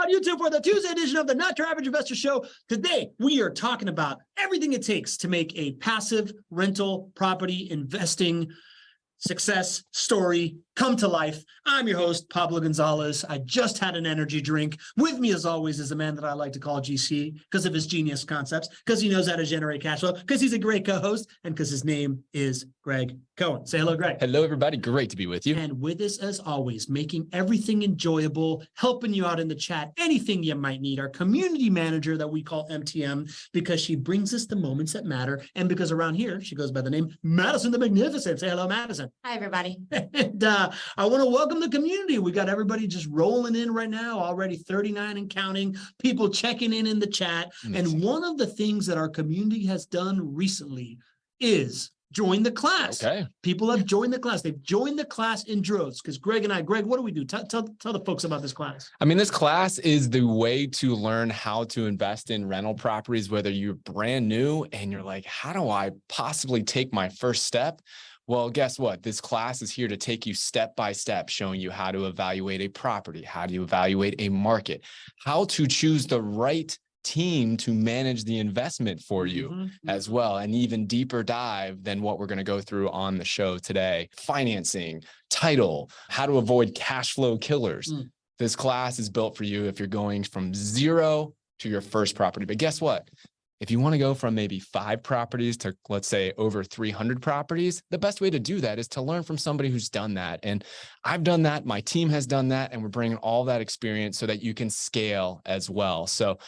on YouTube for the Tuesday edition of the Not Your Average Investor Show. Today, we are talking about everything it takes to make a passive rental property investing success story come to life. I'm your host, Pablo Gonzalez. I just had an energy drink. With me, as always, is a man that I like to call GC because of his genius concepts, because he knows how to generate cash flow, because he's a great co-host, and because his name is Gregg Cohen. Say hello, Gregg. Hello, everybody. Great to be with you. And with us, as always, making everything enjoyable, helping you out in the chat, anything you might need, our community manager that we call MTM, because she brings us the moments that matter, and because around here, she goes by the name Madison the Magnificent. Say hello, Madison. Hi, everybody. And I want to welcome the community. We got everybody just rolling in right now, already 39 and counting, people checking in the chat. And one of the things that our community has done recently is join the class. Okay. People have joined the class. They've joined the class in droves because Gregg, what do we do? Tell the folks about this class. I mean, this class is the way to learn how to invest in rental properties, whether you're brand new and you're like, how do I possibly take my first step? Well, guess what? This class is here to take you step by step, showing you how to evaluate a property, how to evaluate a market, how to choose the right team to manage the investment for you as well. An even deeper dive than what we're going to go through on the show today. Financing, title, how to avoid cash flow killers. This class is built for you if you're going from zero to your first property. But guess what? If you want to go from maybe 5 properties to, let's say, over 300 properties, the best way to do that is to learn from somebody who's done that. And I've done that. My team has done that. And we're bringing all that experience so that you can scale as well. So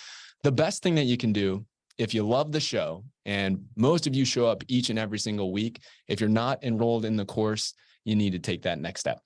the best thing that you can do, if you love the show, and most of you show up each and every single week, if you're not enrolled in the course, you need to take that next step.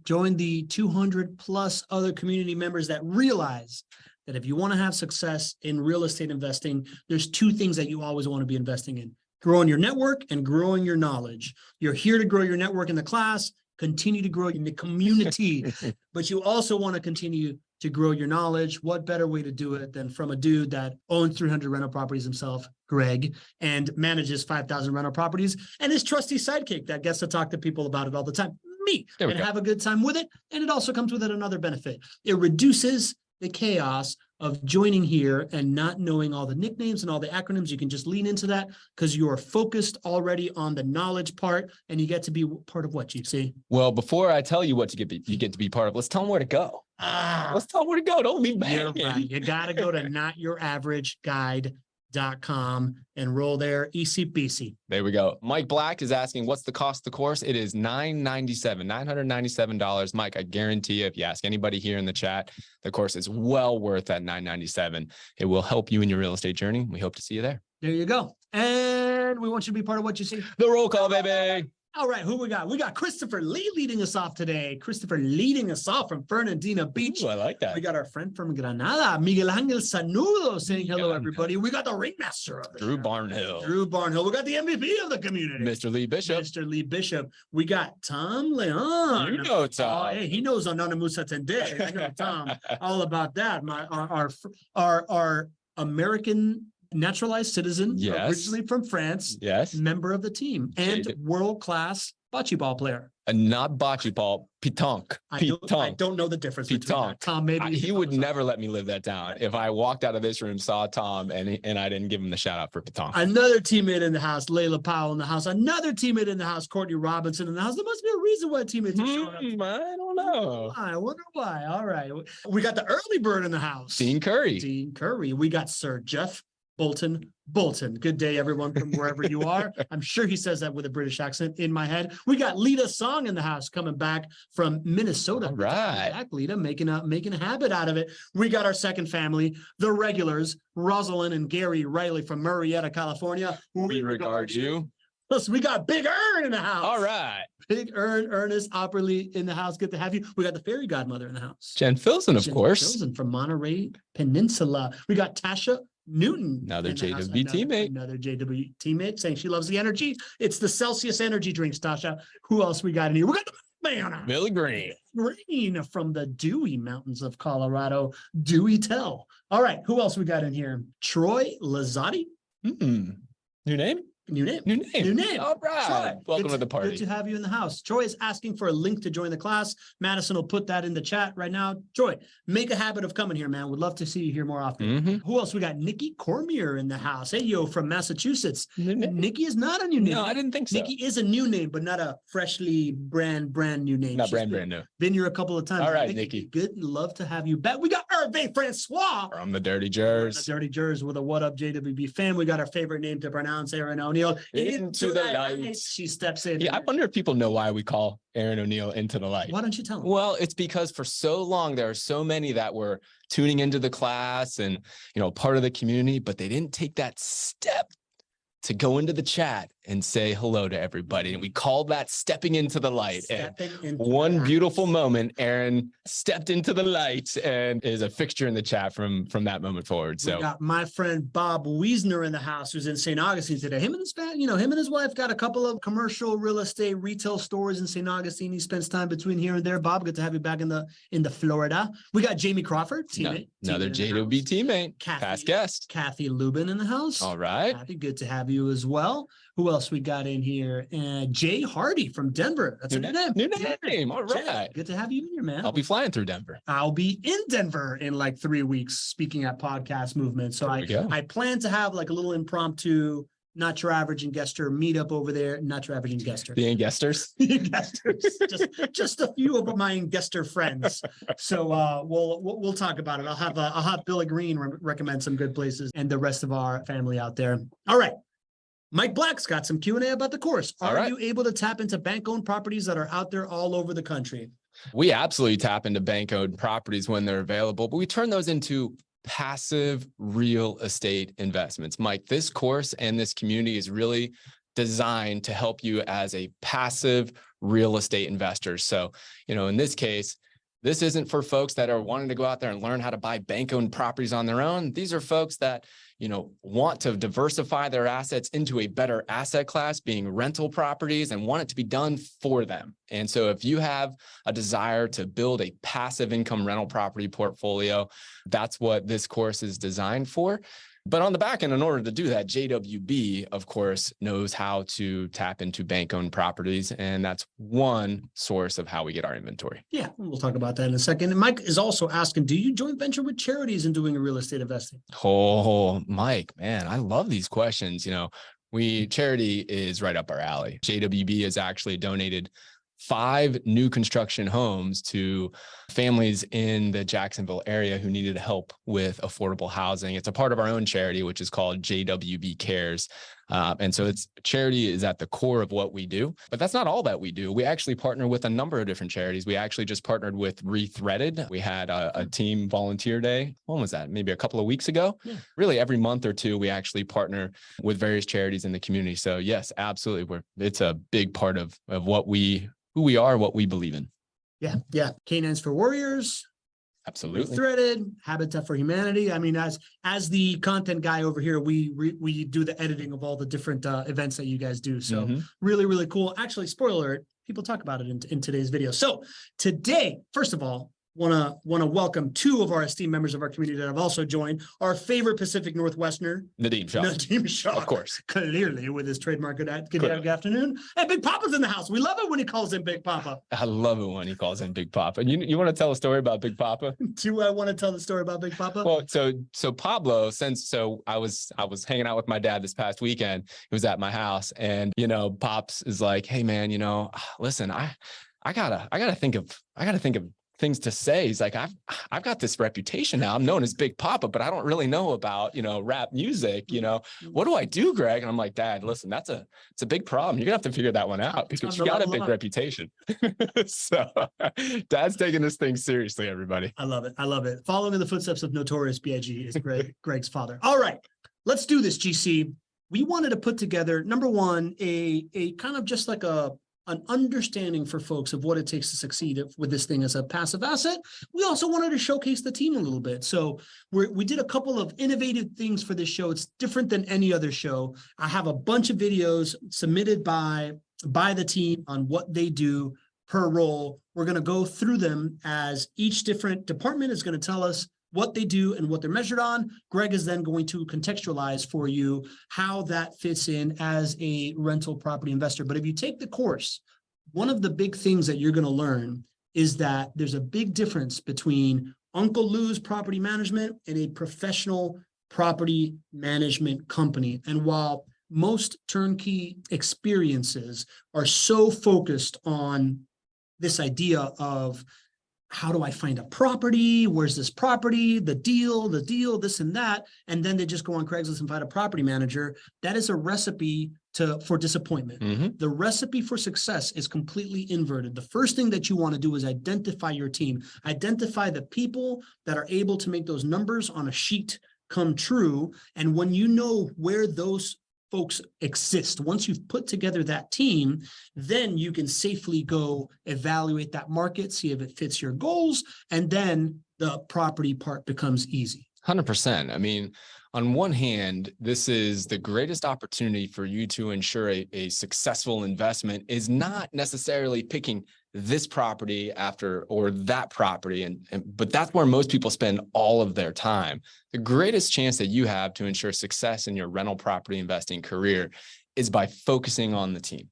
Join the 200 plus other community members that realize that if you want to have success in real estate investing, there's 2 things that you always want to be investing in: growing your network and growing your knowledge. You're here to grow your network in the class, continue to grow in the community, but you also want to continue to grow your knowledge. What better way to do it than from a dude that owns 300 rental properties himself, Gregg, and manages 5,000 rental properties, and his trusty sidekick that gets to talk to people about it all the time, me, and have a good time with it. And it also comes with it another benefit. It reduces the chaos of joining here and not knowing all the nicknames and all the acronyms. You can just lean into that because you are focused already on the knowledge part, and you get to be part of what, GC? Well, before I tell you what you get to be part of, let's tell them where to go. Let's tell them where to go. Don't be mad. Right. You got to go to notyouraverage.com and roll there. Easy peasy. There we go. Mike Black is asking, what's the cost of the course? It is $997. Mike, I guarantee you, if you ask anybody here in the chat, the course is well worth that $997. It will help you in your real estate journey. We hope to see you there. There you go. And we want you to be part of what you see. The roll call, baby. All right, who we got? We got Christopher Lee leading us off today. Christopher leading us off from Fernandina Beach. Ooh, I like that. We got our friend from Granada, Miguel Angel Sanudo, saying hello, everybody. We got the ringmaster of the Drew show, Barnhill. Drew Barnhill. We got the MVP of the community, Mr. Lee Bishop. Mr. Lee Bishop. We got Tom Leon. You know Tom. Oh, hey, he knows Anonymous Attendee. I know Tom all about that. Our American naturalized citizen, originally from France, member of the team, and world-class bocce ball player. Not bocce ball, pétanque. I don't know the difference between that. Tom, maybe he would never let me live that down. If I walked out of this room, saw Tom, and I didn't give him the shout out for pétanque. Another teammate in the house, Layla Powell in the house. Another teammate in the house, Courtney Robinson in the house. There must be a reason why teammates are showing up. I don't know. I wonder why. All right. We got the early bird in the house. Dean Curry. We got Sir Jeff Bolton. Good day, everyone, from wherever you are. I'm sure he says that with a British accent in my head. We got Lita Song in the house coming back from Minnesota. All right. Back, Lita, making a habit out of it. We got our second family, the regulars, Rosalind and Gary Riley from Murrieta, California. We regard you. Plus, we got Big Ern in the house. All right. Big Ernest Opperly in the house. Good to have you. We got the fairy godmother in the house. Jen Filson, of course. Filson from Monterey Peninsula. We got Tasha Newton. Another JWB teammate. Another JWB teammate saying she loves the energy. It's the Celsius energy drinks, Tasha. Who else we got in here? We got the man. Billy Green. Green from the Dewey Mountains of Colorado. Dewey Tell. All right. Who else we got in here? Troy Lazzotti. New name? New name. New name. New name. All right. Troy, Welcome to the party. Good to have you in the house. Troy is asking for a link to join the class. Madison will put that in the chat right now. Troy, make a habit of coming here, man. Would love to see you here more often. Who else? We got Nikki Cormier in the house. Hey, yo, from Massachusetts. Nikki is not a new name. No, I didn't think so. Nikki is a new name, but not a freshly brand new name. Not brand new. Been here a couple of times. All right, Nikki. Good. Love to have you back. We got Hervé Francois. From the Dirty Jers. The Dirty Jers with a What Up JWB fan. We got our favorite name to pronounce, Aaron O'Neill. Into the light. She steps in. Yeah, I wonder if people know why we call Aaron O'Neill Into the Light. Why don't you tell them? Well, it's because for so long, there are so many that were tuning into the class and, part of the community, but they didn't take that step to go into the chat and say hello to everybody. And we called that stepping into the light. One beautiful moment, Aaron stepped into the light and is a fixture in the chat from that moment forward. So we got my friend Bob Wiesner in the house, who's in St. Augustine today. Him and his wife got a couple of commercial real estate retail stores in St. Augustine. He spends time between here and there. Bob, good to have you back in the Florida. We got Jamie Crawford, teammate. Another JWB teammate, past guest. Kathy Lubin in the house. All right. Kathy, good to have you as well. Who else we got in here? Jay Hardy from Denver. That's a new name. New name. All right. Jay, good to have you in here, man. I'll be flying through Denver. I'll be in Denver in like 3 weeks, speaking at Podcast Movement. So I plan to have like a little impromptu, not your average investor meetup over there. Not your average investor. The investors. just a few of my investor friends. So we'll talk about it. I'll have Billy Green recommend some good places and the rest of our family out there. All right. Mike Black's got some Q&A about the course. Are you able to tap into bank-owned properties that are out there all over the country? We absolutely tap into bank-owned properties when they're available, but we turn those into passive real estate investments. Mike, this course and this community is really designed to help you as a passive real estate investor. So, in this case, this isn't for folks that are wanting to go out there and learn how to buy bank-owned properties on their own. These are folks that, want to diversify their assets into a better asset class, being rental properties, and want it to be done for them. And so if you have a desire to build a passive income rental property portfolio, that's what this course is designed for. But on the back end, in order to do that, JWB, of course, knows how to tap into bank-owned properties, and that's one source of how we get our inventory. Yeah, we'll talk about that in a second. And Mike is also asking, do you joint venture with charities in doing real estate investing? Oh, Mike, man, I love these questions. Charity is right up our alley. JWB has actually donated 5 new construction homes to families in the Jacksonville area who needed help with affordable housing. It's a part of our own charity, which is called JWB Cares. And so charity is at the core of what we do, but that's not all that we do. We actually partner with a number of different charities. We actually just partnered with Rethreaded. We had a team volunteer day. When was that? Maybe a couple of weeks ago. Yeah. Really every month or two, we actually partner with various charities in the community. So yes, absolutely. It's a big part of who we are, what we believe in. Yeah. Canines for Warriors. Absolutely. Threaded, Habitat for Humanity. I mean, as the content guy over here, we do the editing of all the different events that you guys do. So really, really cool. Actually, spoiler alert, people talk about it in today's video. So today, first of all, want to welcome 2 of our esteemed members of our community that have also joined. Our favorite Pacific Northwesterner, Nadeem Shaw, of course, clearly with his trademark good afternoon. And Big Papa's in the house. We love it when he calls in Big Papa. I love it when he calls in Big Papa. You want to tell a story about Big Papa? Do I want to tell the story about Big Papa? Well, so Pablo, I was hanging out with my dad this past weekend. He was at my house, and Pops is like, "Hey man, listen, I gotta think of things to say." He's like, I've got this reputation now. I'm known as Big Papa, but I don't really know about, rap music. What do I do, Greg? And I'm like, Dad, listen, it's a big problem. You're gonna have to figure that one out because you got a big reputation. So Dad's taking this thing seriously, everybody. I love it. Following in the footsteps of Notorious B.I.G. is Greg's father. All right, let's do this, GC. We wanted to put together, number one, a kind of just like an understanding for folks of what it takes to succeed with this thing as a passive asset. We also wanted to showcase the team a little bit. So we did a couple of innovative things for this show. It's different than any other show. I have a bunch of videos submitted by the team on what they do per role. We're going to go through them as each different department is going to tell us what they do and what they're measured on. Gregg is then going to contextualize for you how that fits in as a rental property investor. But if you take the course, one of the big things that you're going to learn is that there's a big difference between Uncle Lou's property management and a professional property management company. And while most turnkey experiences are so focused on this idea of how do I find a property? Where's this property? The deal, this and that. And then they just go on Craigslist and find a property manager. That is a recipe for disappointment. Mm-hmm. The recipe for success is completely inverted. The first thing that you want to do is identify your team. Identify the people that are able to make those numbers on a sheet come true. And when you know where those folks exist, once you've put together that team, then you can safely go evaluate that market, see if it fits your goals, and then the property part becomes easy. 100%. I mean, on one hand, this is the greatest opportunity for you to ensure a successful investment is not necessarily picking this property after or that property, but that's where most people spend all of their time. The greatest chance that you have to ensure success in your rental property investing career is by focusing on the team.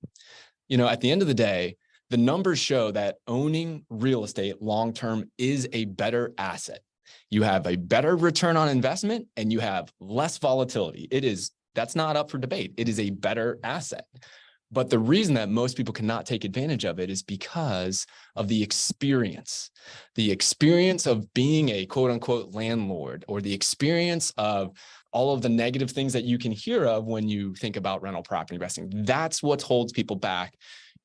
You know, at the end of the day, the numbers show that owning real estate long-term is a better asset. You have a better return on investment and you have less volatility. That's not up for debate. It is a better asset. But the reason that most people cannot take advantage of it is because of the experience of being a quote unquote landlord, or the experience of all of the negative things that you can hear of when you think about rental property investing. That's what holds people back.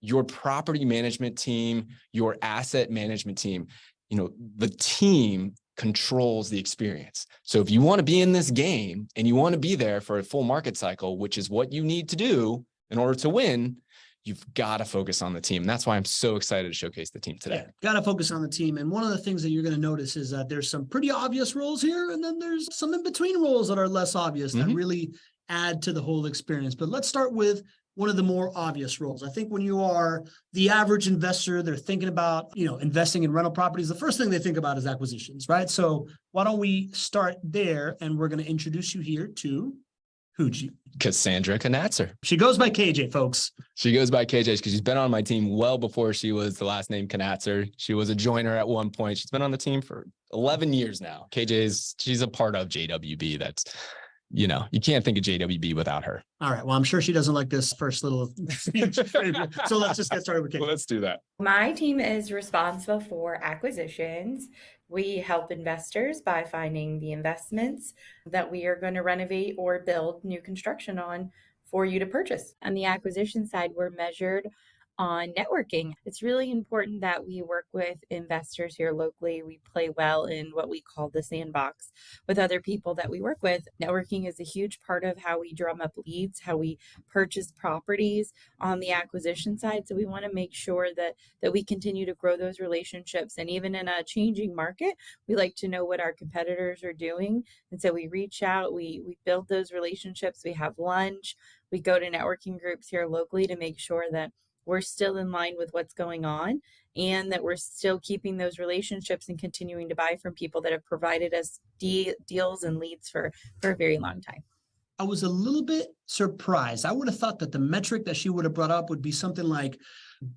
Your property management team, your asset management team, you know, the team controls the experience. So if you want to be in this game and you want to be there for a full market cycle, which is what you need to do in order to win, you've got to focus on the team. And that's why I'm so excited to showcase the team today. Yeah, got to focus on the team. And one of the things that you're going to notice is that there's some pretty obvious roles here, and then there's some in between roles that are less obvious that really add to the whole experience. But let's start with one of the more obvious roles. I think when you are the average investor, they're thinking about, investing in rental properties. The first thing they think about is acquisitions, right? So why don't we start there? And we're going to introduce you here to Cassandra Knatzer. She goes by KJ, folks. She goes by KJ because she's been on my team well before she was the last name Knatzer. She was a joiner at one point. She's been on the team for 11 years now. She's a part of JWB. That's, you can't think of JWB without her. All right. Well, I'm sure she doesn't like this first little speech. So let's just get started with KJ. Well, let's do that. My team is responsible for acquisitions. We help investors by finding the investments that we are going to renovate or build new construction on for you to purchase. On the acquisition side, we're measured on networking. It's really important that we work with investors here locally. We play well in what we call the sandbox with other people that we work with. Networking is a huge part of how we drum up leads, how we purchase properties on the acquisition side. So we want to make sure that we continue to grow those relationships. And even in a changing market, we like to know what our competitors are doing. And so we reach out, we build those relationships, we have lunch, we go to networking groups here locally to make sure that we're still in line with what's going on and that we're still keeping those relationships and continuing to buy from people that have provided us deals and leads for a very long time. I was a little bit surprised. I would have thought that the metric that she would have brought up would be something like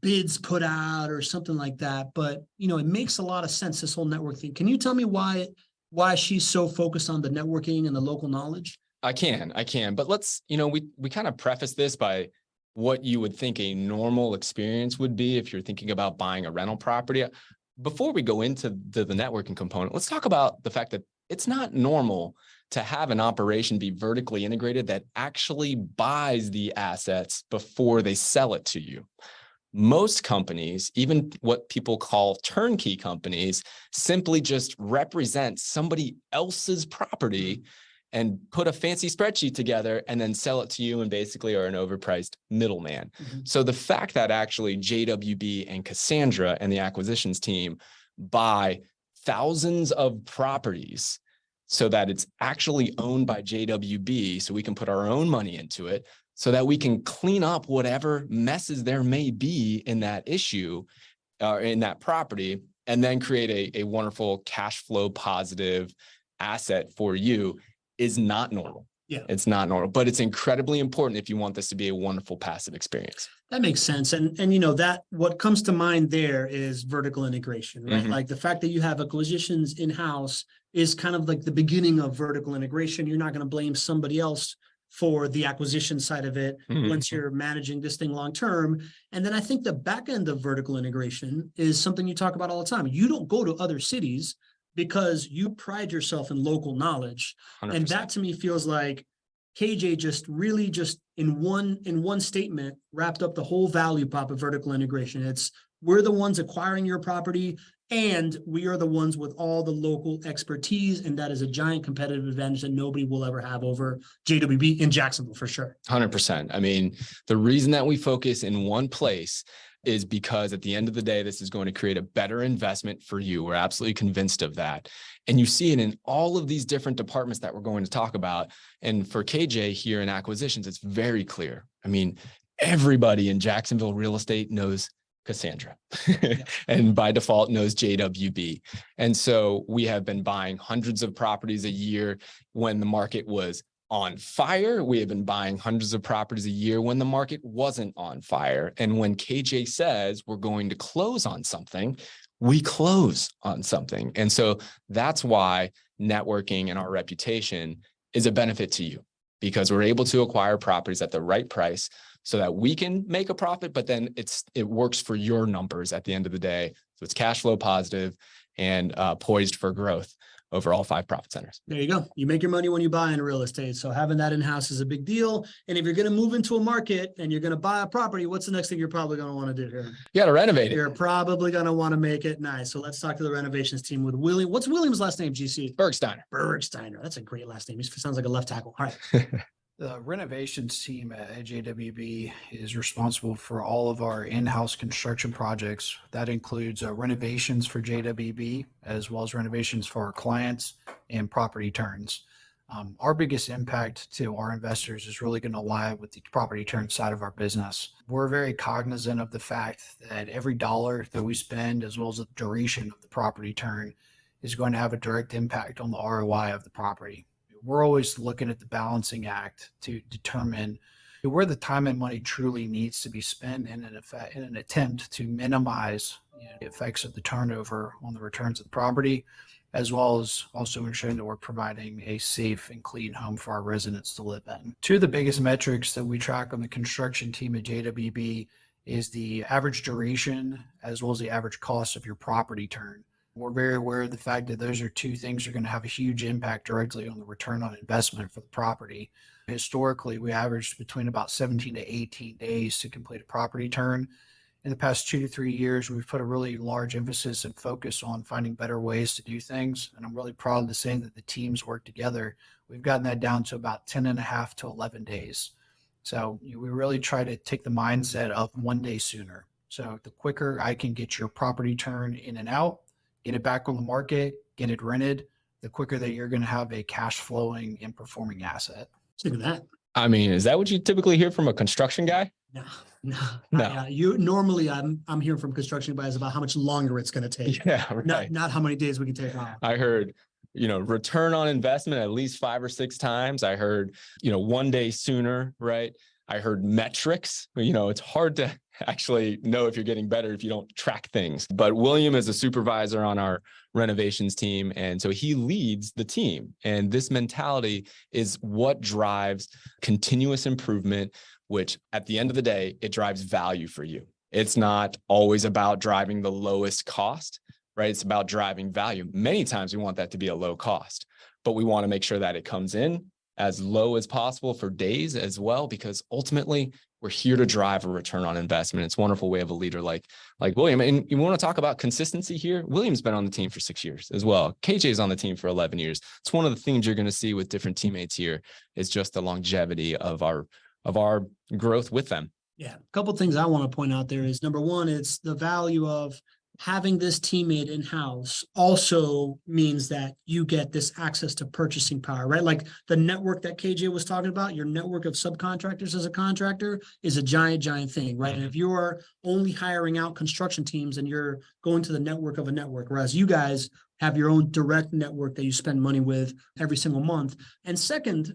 bids put out or something like that. But, it makes a lot of sense, this whole network thing. Can you tell me why she's so focused on the networking and the local knowledge? I can. But let's, we kind of preface this by what you would think a normal experience would be if you're thinking about buying a rental property. Before we go into the networking component, let's talk about the fact that it's not normal to have an operation be vertically integrated that actually buys the assets before they sell it to you. Most companies, even what people call turnkey companies, simply just represent somebody else's property and put a fancy spreadsheet together and then sell it to you and basically are an overpriced middleman. So the fact that actually JWB and Cassandra and the acquisitions team buy thousands of properties so that it's actually owned by JWB, so we can put our own money into it, so that we can clean up whatever messes there may be in that issue, in that property, and then create a wonderful cash flow positive asset for you is not normal. Yeah. It's not normal, but it's incredibly important if you want this to be a wonderful passive experience. That makes sense. And you know, that what comes to mind there is vertical integration, right? Mhm. Like the fact that you have acquisitions in-house is kind of like the beginning of vertical integration. You're not going to blame somebody else for the acquisition side of it Mhm. once you're managing this thing long term. And then I think the back end of vertical integration is something you talk about all the time. You don't go to other cities because you pride yourself in local knowledge. 100%. And that to me feels like KJ just really just in one statement wrapped up the whole value prop of vertical integration. It's we're the ones acquiring your property and we are the ones with all the local expertise. And that is a giant competitive advantage that nobody will ever have over JWB in Jacksonville for sure. 100%. I mean, the reason that we focus in one place is because at the end of the day, this is going to create a better investment for you. We're absolutely convinced of that. And you see it in all of these different departments that we're going to talk about. And for KJ here in acquisitions, it's very clear. I mean, everybody in Jacksonville real estate knows Cassandra and by default knows JWB. And so we have been buying hundreds of properties a year when the market was on fire. We have been buying hundreds of properties a year when the market wasn't on fire. And when KJ says we're going to close on something, we close on something. And so that's why networking and our reputation is a benefit to you, because we're able to acquire properties at the right price so that we can make a profit, but then it works for your numbers at the end of the day. So it's cash flow positive and poised for growth over all 5 profit centers. There you go. You make your money when you buy in real estate. So having that in-house is a big deal. And if you're going to move into a market and you're going to buy a property, what's the next thing you're probably going to want to do here? You got to renovate it. You're probably going to want to make it nice. So let's talk to the renovations team with William. What's William's last name, GC? Bergsteiner. Bergsteiner. That's a great last name. He sounds like a left tackle. All right. The renovations team at JWB is responsible for all of our in-house construction projects. That includes renovations for JWB, as well as renovations for our clients and property turns. Our biggest impact to our investors is really going to lie with the property turn side of our business. We're very cognizant of the fact that every dollar that we spend, as well as the duration of the property turn, is going to have a direct impact on the ROI of the property. We're always looking at the balancing act to determine where the time and money truly needs to be spent in an attempt to minimize the effects of the turnover on the returns of the property, as well as also ensuring that we're providing a safe and clean home for our residents to live in. Two of the biggest metrics that we track on the construction team at JWB is the average duration as well as the average cost of your property turn. We're very aware of the fact that those are two things that are going to have a huge impact directly on the return on investment for the property. Historically, we averaged between about 17 to 18 days to complete a property turn. In the past 2 to 3 years, we've put a really large emphasis and focus on finding better ways to do things. And I'm really proud to say that the teams work together. We've gotten that down to about 10 and a half to 11 days. So we really try to take the mindset of 1 day sooner. So the quicker I can get your property turn in and out, get it back on the market, get it rented, the quicker that you're going to have a cash flowing and performing asset. Look at that. I mean, is that what you typically hear from a construction guy? No. No. You normally I'm hearing from construction guys about how much longer it's going to take. Yeah, right. Not how many days we can take off. I heard, return on investment at least 5 or 6 times. I heard, 1 day sooner, right? I heard metrics. It's hard to actually know if you're getting better if you don't track things. But William is a supervisor on our renovations team. And so he leads the team. And this mentality is what drives continuous improvement, which at the end of the day, it drives value for you. It's not always about driving the lowest cost, right? It's about driving value. Many times we want that to be a low cost, but we want to make sure that it comes in as low as possible for days as well, because ultimately we're here to drive a return on investment. It's wonderful we have a leader like William. And you want to talk about consistency here? William's been on the team for 6 years as well. KJ's on the team for 11 years. It's one of the things you're going to see with different teammates here is just the longevity of our growth with them. Yeah. A couple of things I want to point out there is number one, it's the value of having this teammate in-house also means that you get this access to purchasing power, right? Like the network that KJ was talking about, your network of subcontractors as a contractor is a giant, giant thing, right? And if you're only hiring out construction teams and you're going to the network of a network, whereas you guys have your own direct network that you spend money with every single month. And second,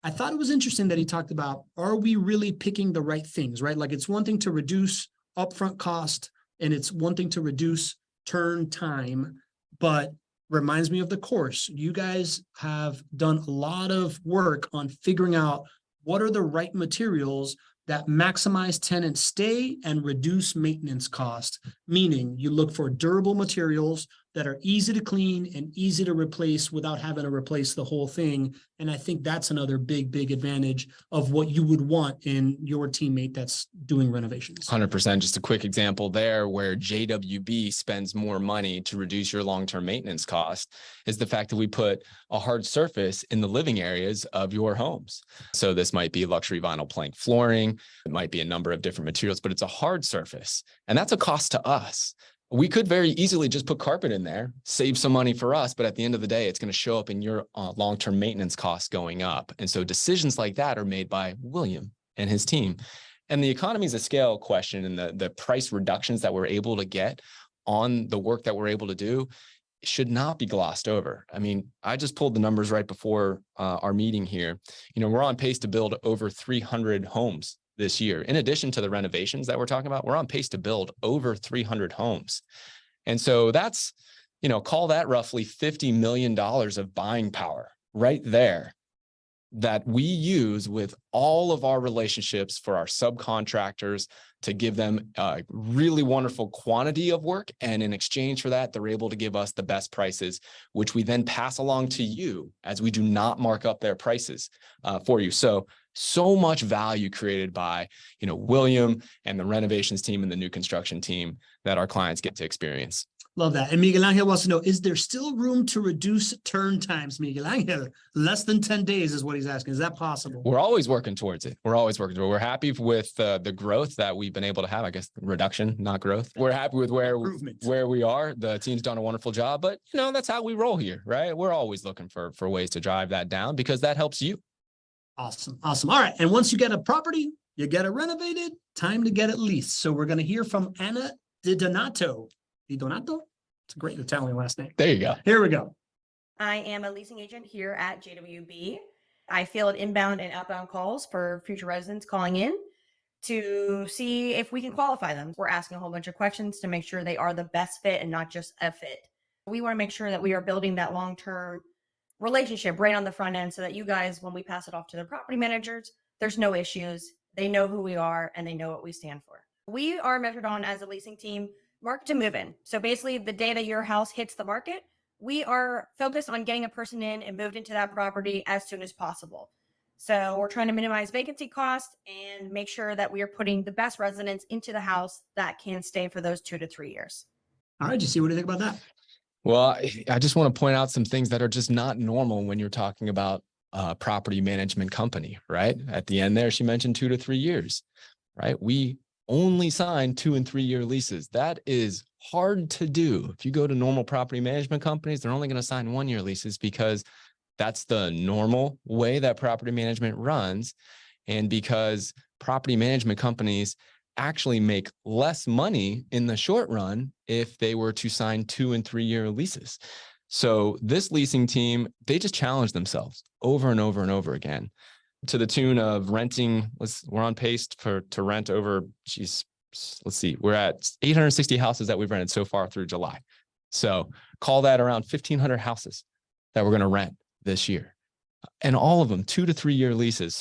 I thought it was interesting that he talked about, are we really picking the right things, right? Like it's one thing to reduce upfront cost, and it's one thing to reduce turn time, but reminds me of the course. You guys have done a lot of work on figuring out what are the right materials that maximize tenant stay and reduce maintenance cost, meaning you look for durable materials that are easy to clean and easy to replace without having to replace the whole thing. And I think that's another big, big advantage of what you would want in your teammate that's doing renovations. 100%. Just a quick example there where JWB spends more money to reduce your long-term maintenance cost is the fact that we put a hard surface in the living areas of your homes. So this might be luxury vinyl plank flooring. It might be a number of different materials, but it's a hard surface. And that's a cost to us. We could very easily just put carpet in there, save some money for us, but at the end of the day, it's going to show up in your long-term maintenance costs going up. And so decisions like that are made by William and his team. And the economies of scale question and the price reductions that we're able to get on the work that we're able to do should not be glossed over. I mean, I just pulled the numbers right before our meeting here. You know, we're on pace to build over 300 homes this year. In addition to the renovations that we're talking about, we're on pace to build over 300 homes. And so that's, you know, call that roughly $50 million of buying power right there that we use with all of our relationships for our subcontractors to give them a really wonderful quantity of work. And in exchange for that, they're able to give us the best prices, which we then pass along to you as we do not mark up their prices for you. So much value created by, you know, William and the renovations team and the new construction team that our clients get to experience. Love that. And Miguel Angel wants to know, is there still room to reduce turn times, Miguel Angel? Less than 10 days is what he's asking. Is that possible? We're always working towards it. We're happy with the growth that we've been able to have. I guess reduction, not growth. We're happy with where we are. The team's done a wonderful job, but you know, that's how we roll here, right? We're always looking for ways to drive that down because that helps you. Awesome. Awesome. All right. And once you get a property, you get it renovated, time to get it leased. So we're going to hear from Anna Di Donato. It's a great Italian last name. There you go. Here we go. I am a leasing agent here at JWB. I field inbound and outbound calls for future residents calling in to see if we can qualify them. We're asking a whole bunch of questions to make sure they are the best fit and not just a fit. We want to make sure that we are building that long-term relationship right on the front end so that you guys, when we pass it off to the property managers, there's no issues. They know who we are and they know what we stand for. We are measured on as a leasing team, market to move in. So basically the day that your house hits the market, we are focused on getting a person in and moved into that property as soon as possible. So we're trying to minimize vacancy costs and make sure that we are putting the best residents into the house that can stay for those 2 to 3 years. All right. Jesse, what do you think about that? Well, I just want to point out some things that are just not normal when you're talking about a property management company, right? At the end there, she mentioned 2 to 3 years, right? We only sign 2 and 3 year leases. That is hard to do. If you go to normal property management companies, they're only going to sign 1 year leases because that's the normal way that property management runs. And because property management companies actually make less money in the short run if they were to sign 2 and 3 year leases. So this leasing team, they just challenge themselves over and over and over again to the tune of renting. We're on pace to rent over, let's see, we're at 860 houses that we've rented so far through July. So call that around 1,500 houses that we're going to rent this year. And all of them 2 to 3 year leases.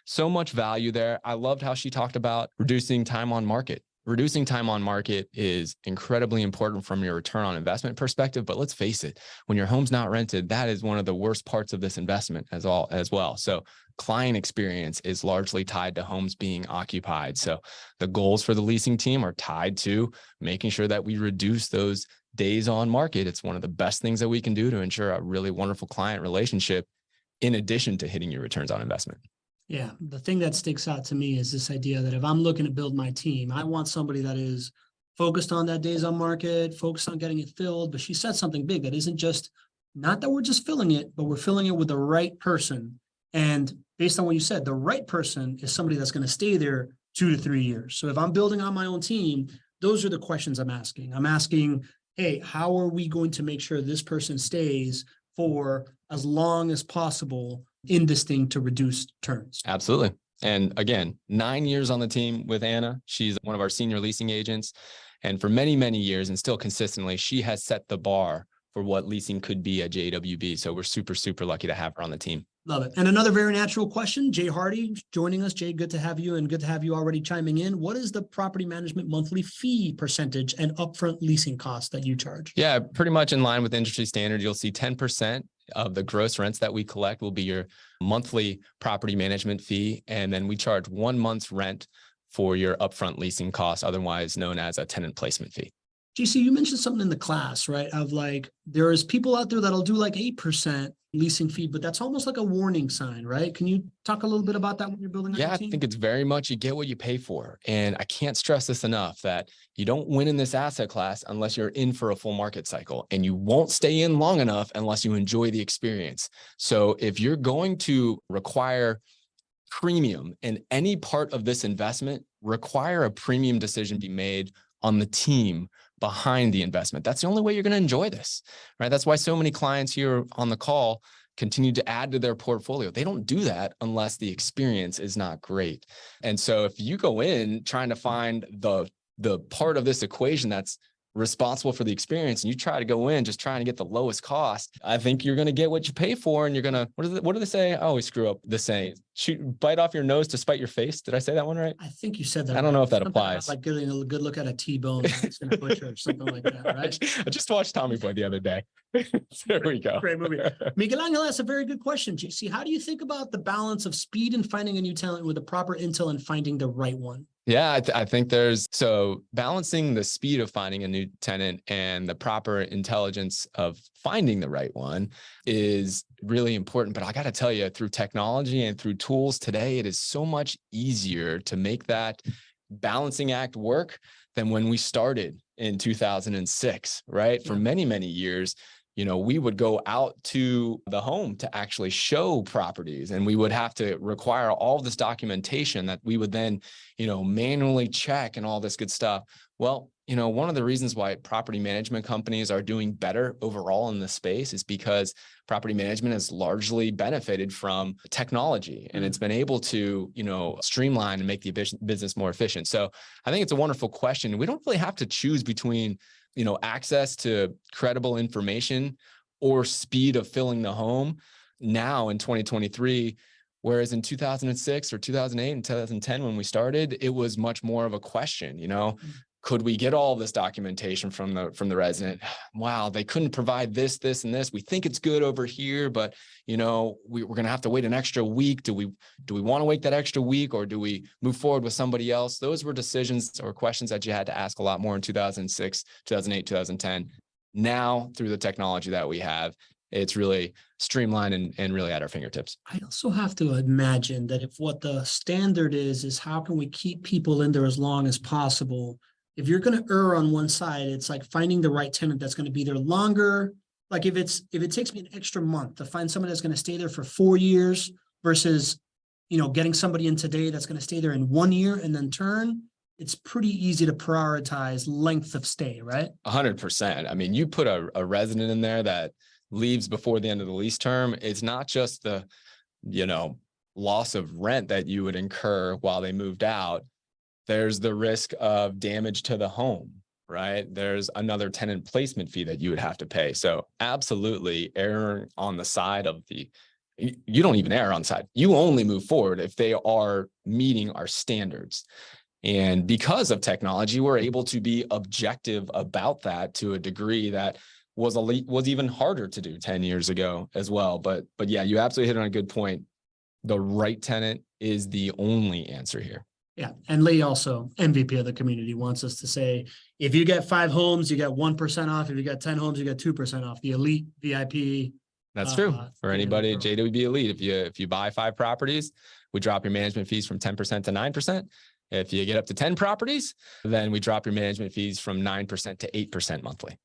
So much value there. I loved how she talked about reducing time on market. Reducing time on market is incredibly important from your return on investment perspective. But let's face it, when your home's not rented, that is one of the worst parts of this investment as well. So client experience is largely tied to homes being occupied. So the goals for the leasing team are tied to making sure that we reduce those days on market. It's one of the best things that we can do to ensure a really wonderful client relationship in addition to hitting your returns on investment. Yeah. The thing that sticks out to me is this idea that if I'm looking to build my team, I want somebody that is focused on that days on market, focused on getting it filled. But she said something big that isn't just, not that we're just filling it, but we're filling it with the right person. And based on what you said, the right person is somebody that's going to stay there 2 to 3 years. So if I'm building on my own team, those are the questions I'm asking. I'm asking, hey, how are we going to make sure this person stays for as long as possible in this thing to reduce turns? Absolutely. And again, 9 years on the team with Anna. She's one of our senior leasing agents. And for many, many years, and still consistently, she has set the bar for what leasing could be at JWB. So we're super, super lucky to have her on the team. Love it. And another very natural question, Jay Hardy joining us. Jay, good to have you, and good to have you already chiming in. What is the property management monthly fee percentage and upfront leasing cost that you charge? Yeah, pretty much in line with industry standard. You'll see 10% of the gross rents that we collect will be your monthly property management fee. And then we charge 1 month's rent for your upfront leasing costs, otherwise known as a tenant placement fee. GC, you mentioned something in the class, right? Of like, there is people out there that'll do like 8% leasing fee, but that's almost like a warning sign, right? Can you talk a little bit about that when you're building? Yeah, I think it's very much you get what you pay for. And I can't stress this enough that you don't win in this asset class unless you're in for a full market cycle, and you won't stay in long enough unless you enjoy the experience. So if you're going to require premium in any part of this investment, require a premium decision be made on the team behind the investment. That's the only way you're going to enjoy this, right? That's why so many clients here on the call continue to add to their portfolio. They don't do that unless the experience is not great. And so if you go in trying to find the part of this equation that's responsible for the experience, and you try to go in just trying to get the lowest cost, I think you're going to get what you pay for. And you're going to, what do they say? I always screw up the saying, bite off your nose to spite your face. Did I say that one right? I think you said that. I don't know if that Something applies. Like getting a good look at a T-bone, it's going to butcher or something like that, right? I just watched Tommy Boy the other day. There we go. Great movie. Miguel Angel asked a very good question, JC. How do you think about the balance of speed and finding a new talent with the proper intel and finding the right one? Yeah, I think so balancing the speed of finding a new tenant and the proper intelligence of finding the right one is really important. But I got to tell you, through technology and through tools today, it is so much easier to make that balancing act work than when we started in 2006, right? For many, many years, we would go out to the home to actually show properties, and we would have to require all this documentation that we would then, manually check and all this good stuff. Well, one of the reasons why property management companies are doing better overall in this space is because property management has largely benefited from technology, and it's been able to, streamline and make the business more efficient. So I think it's a wonderful question. We don't really have to choose between access to credible information or speed of filling the home now in 2023, whereas in 2006 or 2008 and 2010, when we started, it was much more of a question, could we get all this documentation from the resident? Wow, they couldn't provide this, this, and this. We think it's good over here, but we're going to have to wait an extra week. Do we want to wait that extra week, or do we move forward with somebody else? Those were decisions or questions that you had to ask a lot more in 2006, 2008, 2010. Now, through the technology that we have, it's really streamlined and really at our fingertips. I also have to imagine that if what the standard is how can we keep people in there as long as possible? If you're going to err on one side, it's like finding the right tenant that's going to be there longer. Like if it takes me an extra month to find someone that's going to stay there for 4 years versus, getting somebody in today that's going to stay there in 1 year and then turn, it's pretty easy to prioritize length of stay, right? 100%. I mean, you put a resident in there that leaves before the end of the lease term. It's not just the, loss of rent that you would incur while they moved out. There's the risk of damage to the home, right? There's another tenant placement fee that you would have to pay. So absolutely erring on the side of you don't even err on the side. You only move forward if they are meeting our standards. And because of technology, we're able to be objective about that to a degree that was even harder to do 10 years ago as well. But yeah, you absolutely hit on a good point. The right tenant is the only answer here. Yeah. And Lee, also MVP of the community, wants us to say, if you get 5 homes, you get 1% off. If you got 10 homes, you get 2% off. The elite VIP. That's true. For anybody, JWB Elite, if you buy 5 properties, we drop your management fees from 10% to 9%. If you get up to 10 properties, then we drop your management fees from 9% to 8% monthly.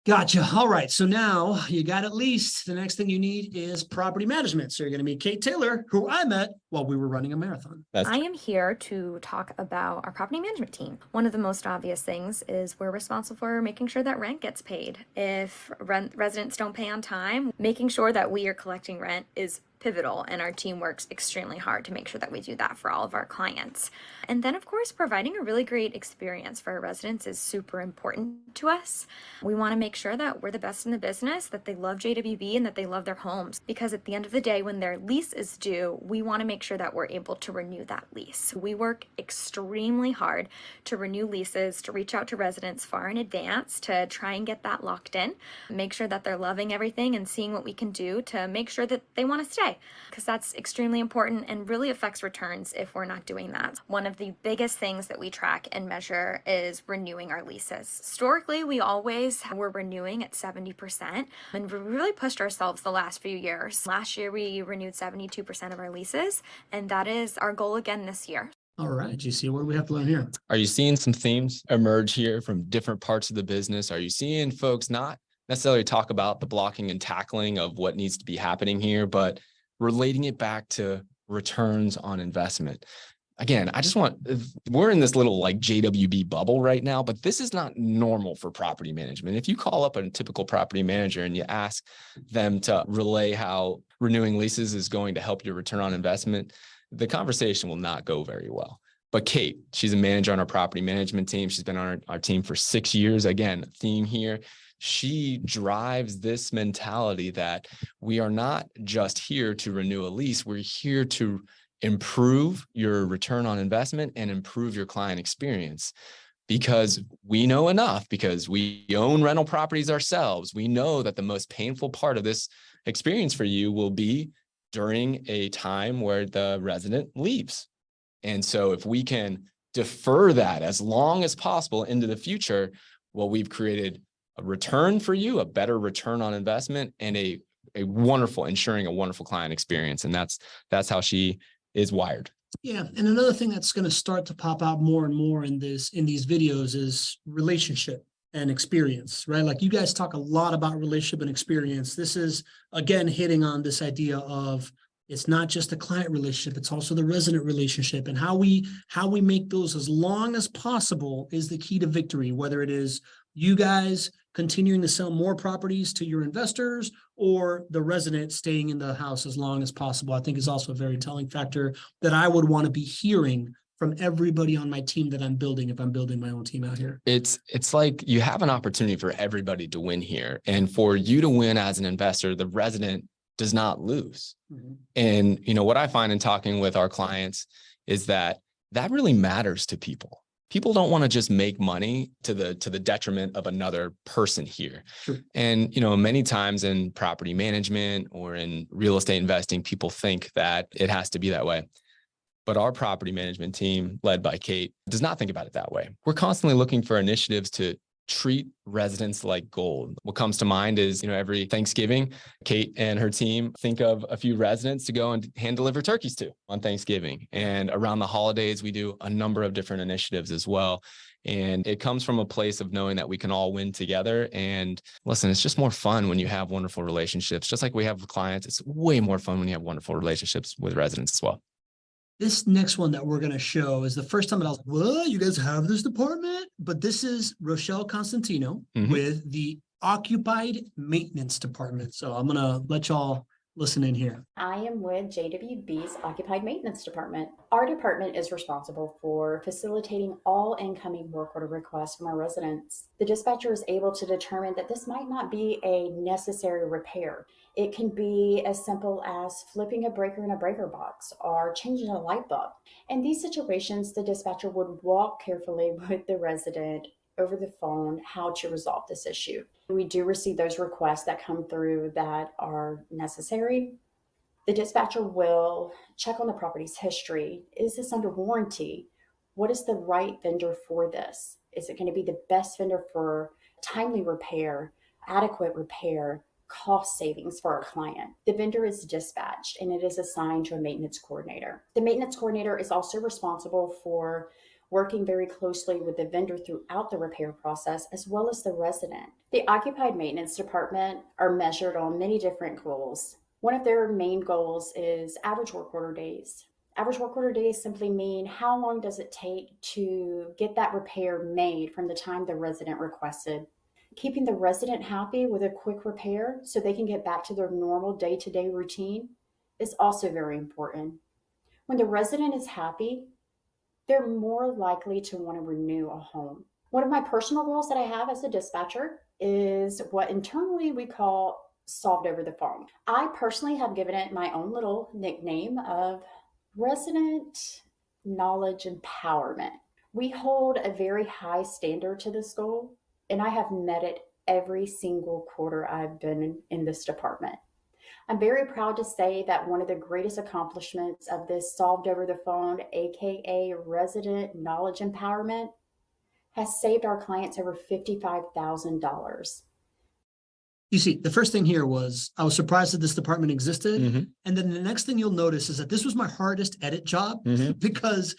Gotcha. All right. So now you got at least the next thing you need is property management. So you're going to meet Kate Taylor, who I met while we were running a marathon. I am here to talk about our property management team. One of the most obvious things is we're responsible for making sure that rent gets paid. If residents don't pay on time, making sure that we are collecting rent is pivotal, and our team works extremely hard to make sure that we do that for all of our clients. And then, of course, providing a really great experience for our residents is super important to us. We want to make sure that we're the best in the business, that they love JWB, and that they love their homes. Because at the end of the day, when their lease is due, we want to make sure that we're able to renew that lease. We work extremely hard to renew leases, to reach out to residents far in advance, to try and get that locked in, make sure that they're loving everything and seeing what we can do to make sure that they want to stay. Because that's extremely important and really affects returns if we're not doing that. One of the biggest things that we track and measure is renewing our leases. Historically, we always were renewing at 70%, and we really pushed ourselves the last few years. Last year, we renewed 72% of our leases, and that is our goal again this year. All right, GC, what do we have to learn here? Are you seeing some themes emerge here from different parts of the business? Are you seeing folks not necessarily talk about the blocking and tackling of what needs to be happening here, but relating it back to returns on investment? Again, we're in this little like JWB bubble right now, but this is not normal for property management. If you call up a typical property manager and you ask them to relay how renewing leases is going to help your return on investment, the conversation will not go very well. But Kate, she's a manager on our property management team. She's been on our team for 6 years. Again, theme here. She drives this mentality that we are not just here to renew a lease. We're here to improve your return on investment and improve your client experience, because we know enough, because we own rental properties ourselves. We know that the most painful part of this experience for you will be during a time where the resident leaves. And so if we can defer that as long as possible into the future, well, we've created a return for you, a better return on investment, and ensuring a wonderful client experience. And that's how she is wired. Yeah. And another thing that's going to start to pop out more and more in these videos is relationship and experience, right? Like you guys talk a lot about relationship and experience. This is, again, hitting on this idea of it's not just the client relationship, it's also the resident relationship, and how we make those as long as possible is the key to victory, whether it is you guys continuing to sell more properties to your investors or the resident staying in the house as long as possible. I think is also a very telling factor that I would want to be hearing from everybody on my team that I'm building if I'm building my own team out here. It's like you have an opportunity for everybody to win here. And for you to win as an investor, the resident does not lose. Mm-hmm. And what I find in talking with our clients is that really matters to people. People don't want to just make money to the detriment of another person here. Sure. And, many times in property management or in real estate investing, people think that it has to be that way. But our property management team, led by Kate, does not think about it that way. We're constantly looking for initiatives to treat residents like gold. What comes to mind is, every Thanksgiving, Kate and her team think of a few residents to go and hand deliver turkeys to on Thanksgiving. And around the holidays, we do a number of different initiatives as well. And it comes from a place of knowing that we can all win together. And listen, it's just more fun when you have wonderful relationships. Just like we have with clients, it's way more fun when you have wonderful relationships with residents as well. This next one that we're going to show is the first time that I was like, what? You guys have this department? But this is Rochelle Constantino with the Occupied Maintenance Department. So I'm going to let y'all listen in here. I am with JWB's Occupied Maintenance Department. Our department is responsible for facilitating all incoming work order requests from our residents. The dispatcher is able to determine that this might not be a necessary repair. It can be as simple as flipping a breaker in a breaker box or changing a light bulb. In these situations, the dispatcher would walk carefully with the resident over the phone how to resolve this issue. We do receive those requests that come through that are necessary. The dispatcher will check on the property's history. Is this under warranty? What is the right vendor for this? Is it going to be the best vendor for timely repair, adequate repair, cost savings for our client? The vendor is dispatched and it is assigned to a maintenance coordinator. The maintenance coordinator is also responsible for working very closely with the vendor throughout the repair process, as well as the resident. The occupied maintenance department are measured on many different goals. One of their main goals is average work order days. Average work order days simply mean how long does it take to get that repair made from the time the resident requested. Keeping the resident happy with a quick repair so they can get back to their normal day-to-day routine is also very important. When the resident is happy, they're more likely to want to renew a home. One of my personal goals that I have as a dispatcher is what internally we call solved over the phone. I personally have given it my own little nickname of resident knowledge empowerment. We hold a very high standard to this goal, and I have met it every single quarter I've been in this department. I'm very proud to say that one of the greatest accomplishments of this solved over the phone, aka resident knowledge empowerment, has saved our clients over $55,000. You see, the first thing here was I was surprised that this department existed. Mm-hmm. And then the next thing you'll notice is that this was my hardest edit job because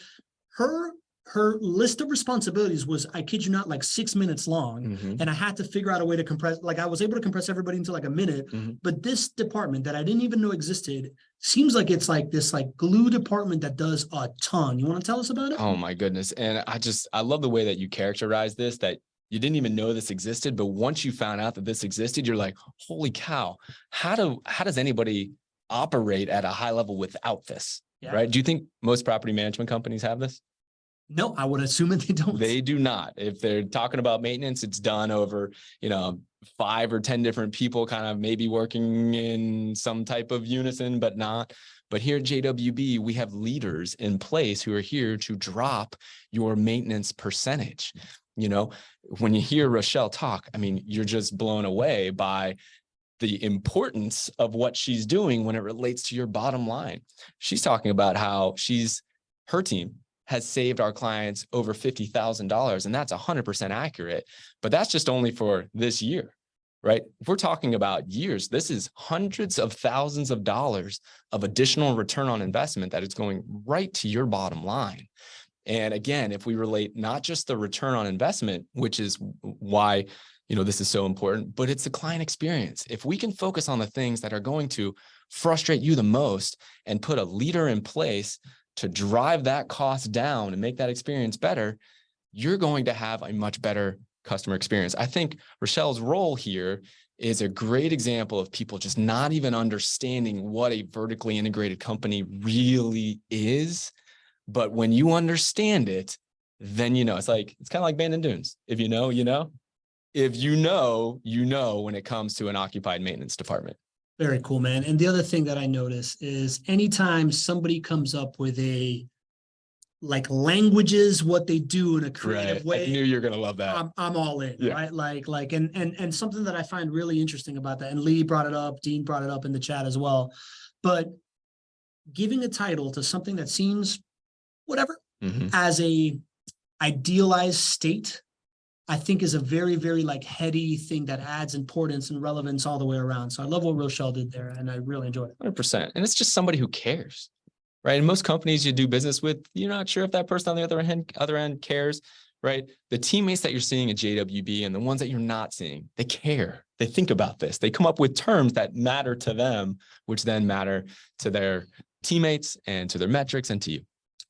her list of responsibilities was, I kid you not, like 6 minutes long. And I had to figure out a way to compress, like I was able to compress everybody into like a minute. But this department that I didn't even know existed seems like it's like this like glue department that does a ton. You want to tell us about it? Oh my goodness. And I love the way that you characterize this, that you didn't even know this existed, but once you found out that this existed, you're like, holy cow, how does anybody operate at a high level without this? Yeah. Right? Do you think most property management companies have this? No, I would assume that they don't. They do not. If they're talking about maintenance, it's done over, 5 or 10 different people kind of maybe working in some type of unison, but not. But here at JWB, we have leaders in place who are here to drop your maintenance percentage. When you hear Rochelle talk, I mean, you're just blown away by the importance of what she's doing when it relates to your bottom line. She's talking about how her team has saved our clients over $50,000, and that's 100% accurate, but that's just only for this year, right? If we're talking about years, this is hundreds of thousands of dollars of additional return on investment that is going right to your bottom line. And again, if we relate not just the return on investment, which is why, this is so important, but it's the client experience. If we can focus on the things that are going to frustrate you the most and put a leader in place to drive that cost down and make that experience better, you're going to have a much better customer experience. I think Rochelle's role here is a great example of people just not even understanding what a vertically integrated company really is. But when you understand it, then it's kind of like Bandon Dunes. If you know, you know. If you know, when it comes to an occupied maintenance department. Very cool, man. And the other thing that I notice is anytime somebody comes up with languages, what they do in a creative way. I knew you're going to love that. I'm all in, Yeah. right? And something that I find really interesting about that, and Lee brought it up, Dean brought it up in the chat as well, but giving a title to something that seems whatever as a idealized state, I think is a very, very heady thing that adds importance and relevance all the way around. So I love what Rochelle did there, and I really enjoyed it. 100%. And it's just somebody who cares, right? In most companies you do business with, you're not sure if that person on the other end cares, right? The teammates that you're seeing at JWB and the ones that you're not seeing, they care. They think about this. They come up with terms that matter to them, which then matter to their teammates and to their metrics and to you.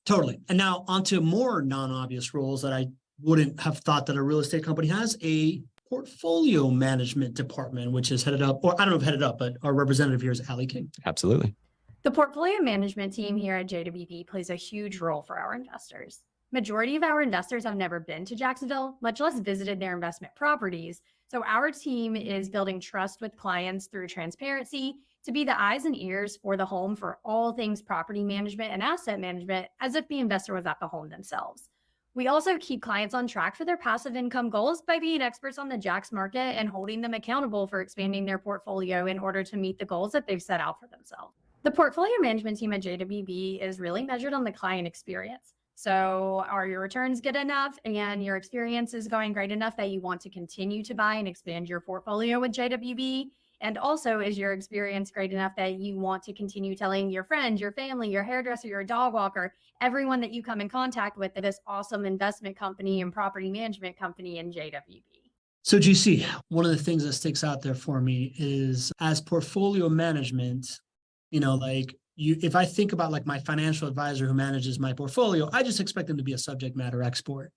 Totally. And now onto more non-obvious roles that I wouldn't have thought that a real estate company has, a portfolio management department, which is headed up, or I don't know if headed up, but our representative here is Allie King. Absolutely. The portfolio management team here at JWB plays a huge role for our investors. Majority of our investors have never been to Jacksonville, much less visited their investment properties. So our team is building trust with clients through transparency to be the eyes and ears for the home for all things property management and asset management, as if the investor was at the home themselves. We also keep clients on track for their passive income goals by being experts on the JAX market and holding them accountable for expanding their portfolio in order to meet the goals that they've set out for themselves. The portfolio management team at JWB is really measured on the client experience. So are your returns good enough and your experience is going great enough that you want to continue to buy and expand your portfolio with JWB? And also, is your experience great enough that you want to continue telling your friends, your family, your hairdresser, your dog walker, everyone that you come in contact with, this awesome investment company and property management company in JWB? So GC, one of the things that sticks out there for me is as portfolio management, like if I think about like my financial advisor who manages my portfolio, I just expect them to be a subject matter expert.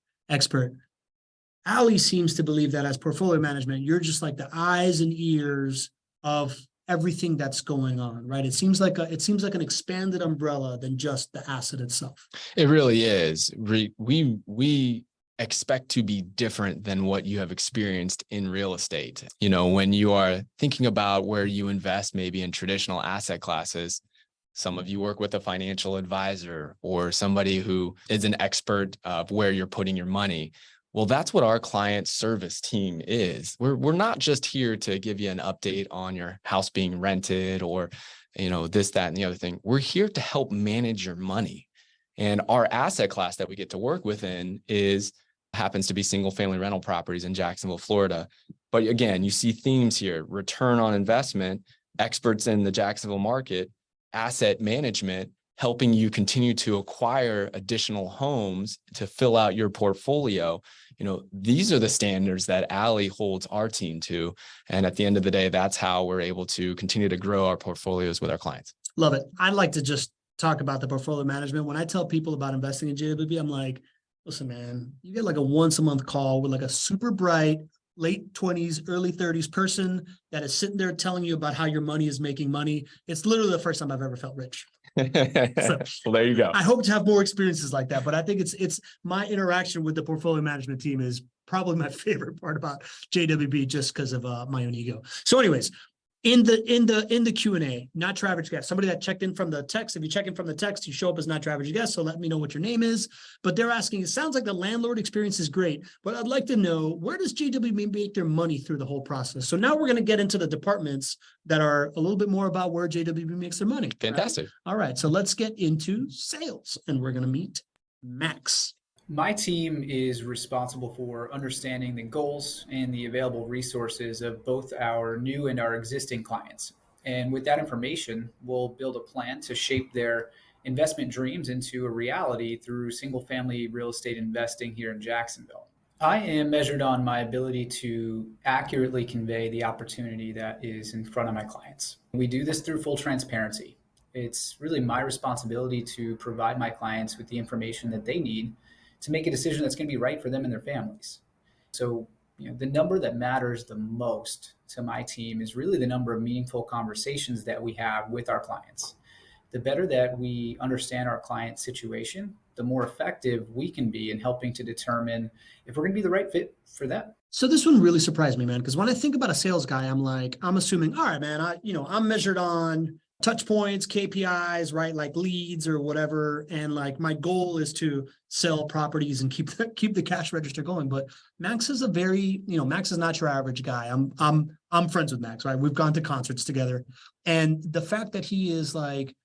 Ali seems to believe that as portfolio management, you're just like the eyes and ears of everything that's going on, right? It seems like an expanded umbrella than just the asset itself. It really is. We expect to be different than what you have experienced in real estate. When you are thinking about where you invest, maybe in traditional asset classes, some of you work with a financial advisor or somebody who is an expert of where you're putting your money. Well, that's what our client service team is. We're not just here to give you an update on your house being rented or, this, that, and the other thing. We're here to help manage your money. And our asset class that we get to work within happens to be single family rental properties in Jacksonville, Florida. But again, you see themes here: return on investment, experts in the Jacksonville market, asset management, helping you continue to acquire additional homes to fill out your portfolio. These are the standards that Ali holds our team to. And at the end of the day, that's how we're able to continue to grow our portfolios with our clients. Love it. I'd like to just talk about the portfolio management. When I tell people about investing in JWB, I'm like, listen, man, you get like a once a month call with like a super bright, late 20s, early 30s person that is sitting there telling you about how your money is making money. It's literally the first time I've ever felt rich. So, well, there you go. I hope to have more experiences like that, but I think it's my interaction with the portfolio management team is probably my favorite part about JWB, just because of my own ego. So anyways, in the Q&A, not your average guest, somebody that checked in from the text. If you check in from the text, you show up as not your average guest. So let me know what your name is. But they're asking, it sounds like the landlord experience is great, but I'd like to know, where does JWB make their money through the whole process? So now we're going to get into the departments that are a little bit more about where JWB makes their money. Fantastic. Right? All right. So let's get into sales, and we're going to meet Max. My team is responsible for understanding the goals and the available resources of both our new and our existing clients. And with that information, we'll build a plan to shape their investment dreams into a reality through single-family real estate investing here in Jacksonville. I am measured on my ability to accurately convey the opportunity that is in front of my clients. We do this through full transparency. It's really my responsibility to provide my clients with the information that they need to make a decision that's going to be right for them and their families. So, the number that matters the most to my team is really the number of meaningful conversations that we have with our clients. The better that we understand our client's situation, the more effective we can be in helping to determine if we're going to be the right fit for them. So this one really surprised me, man, because when I think about a sales guy, I'm assuming, all right, man, I'm measured on touch points, KPIs, right? Like leads or whatever. And like my goal is to sell properties and keep the cash register going. But Max is Max is not your average guy. I'm friends with Max, right? We've gone to concerts together. And the fact that he is like,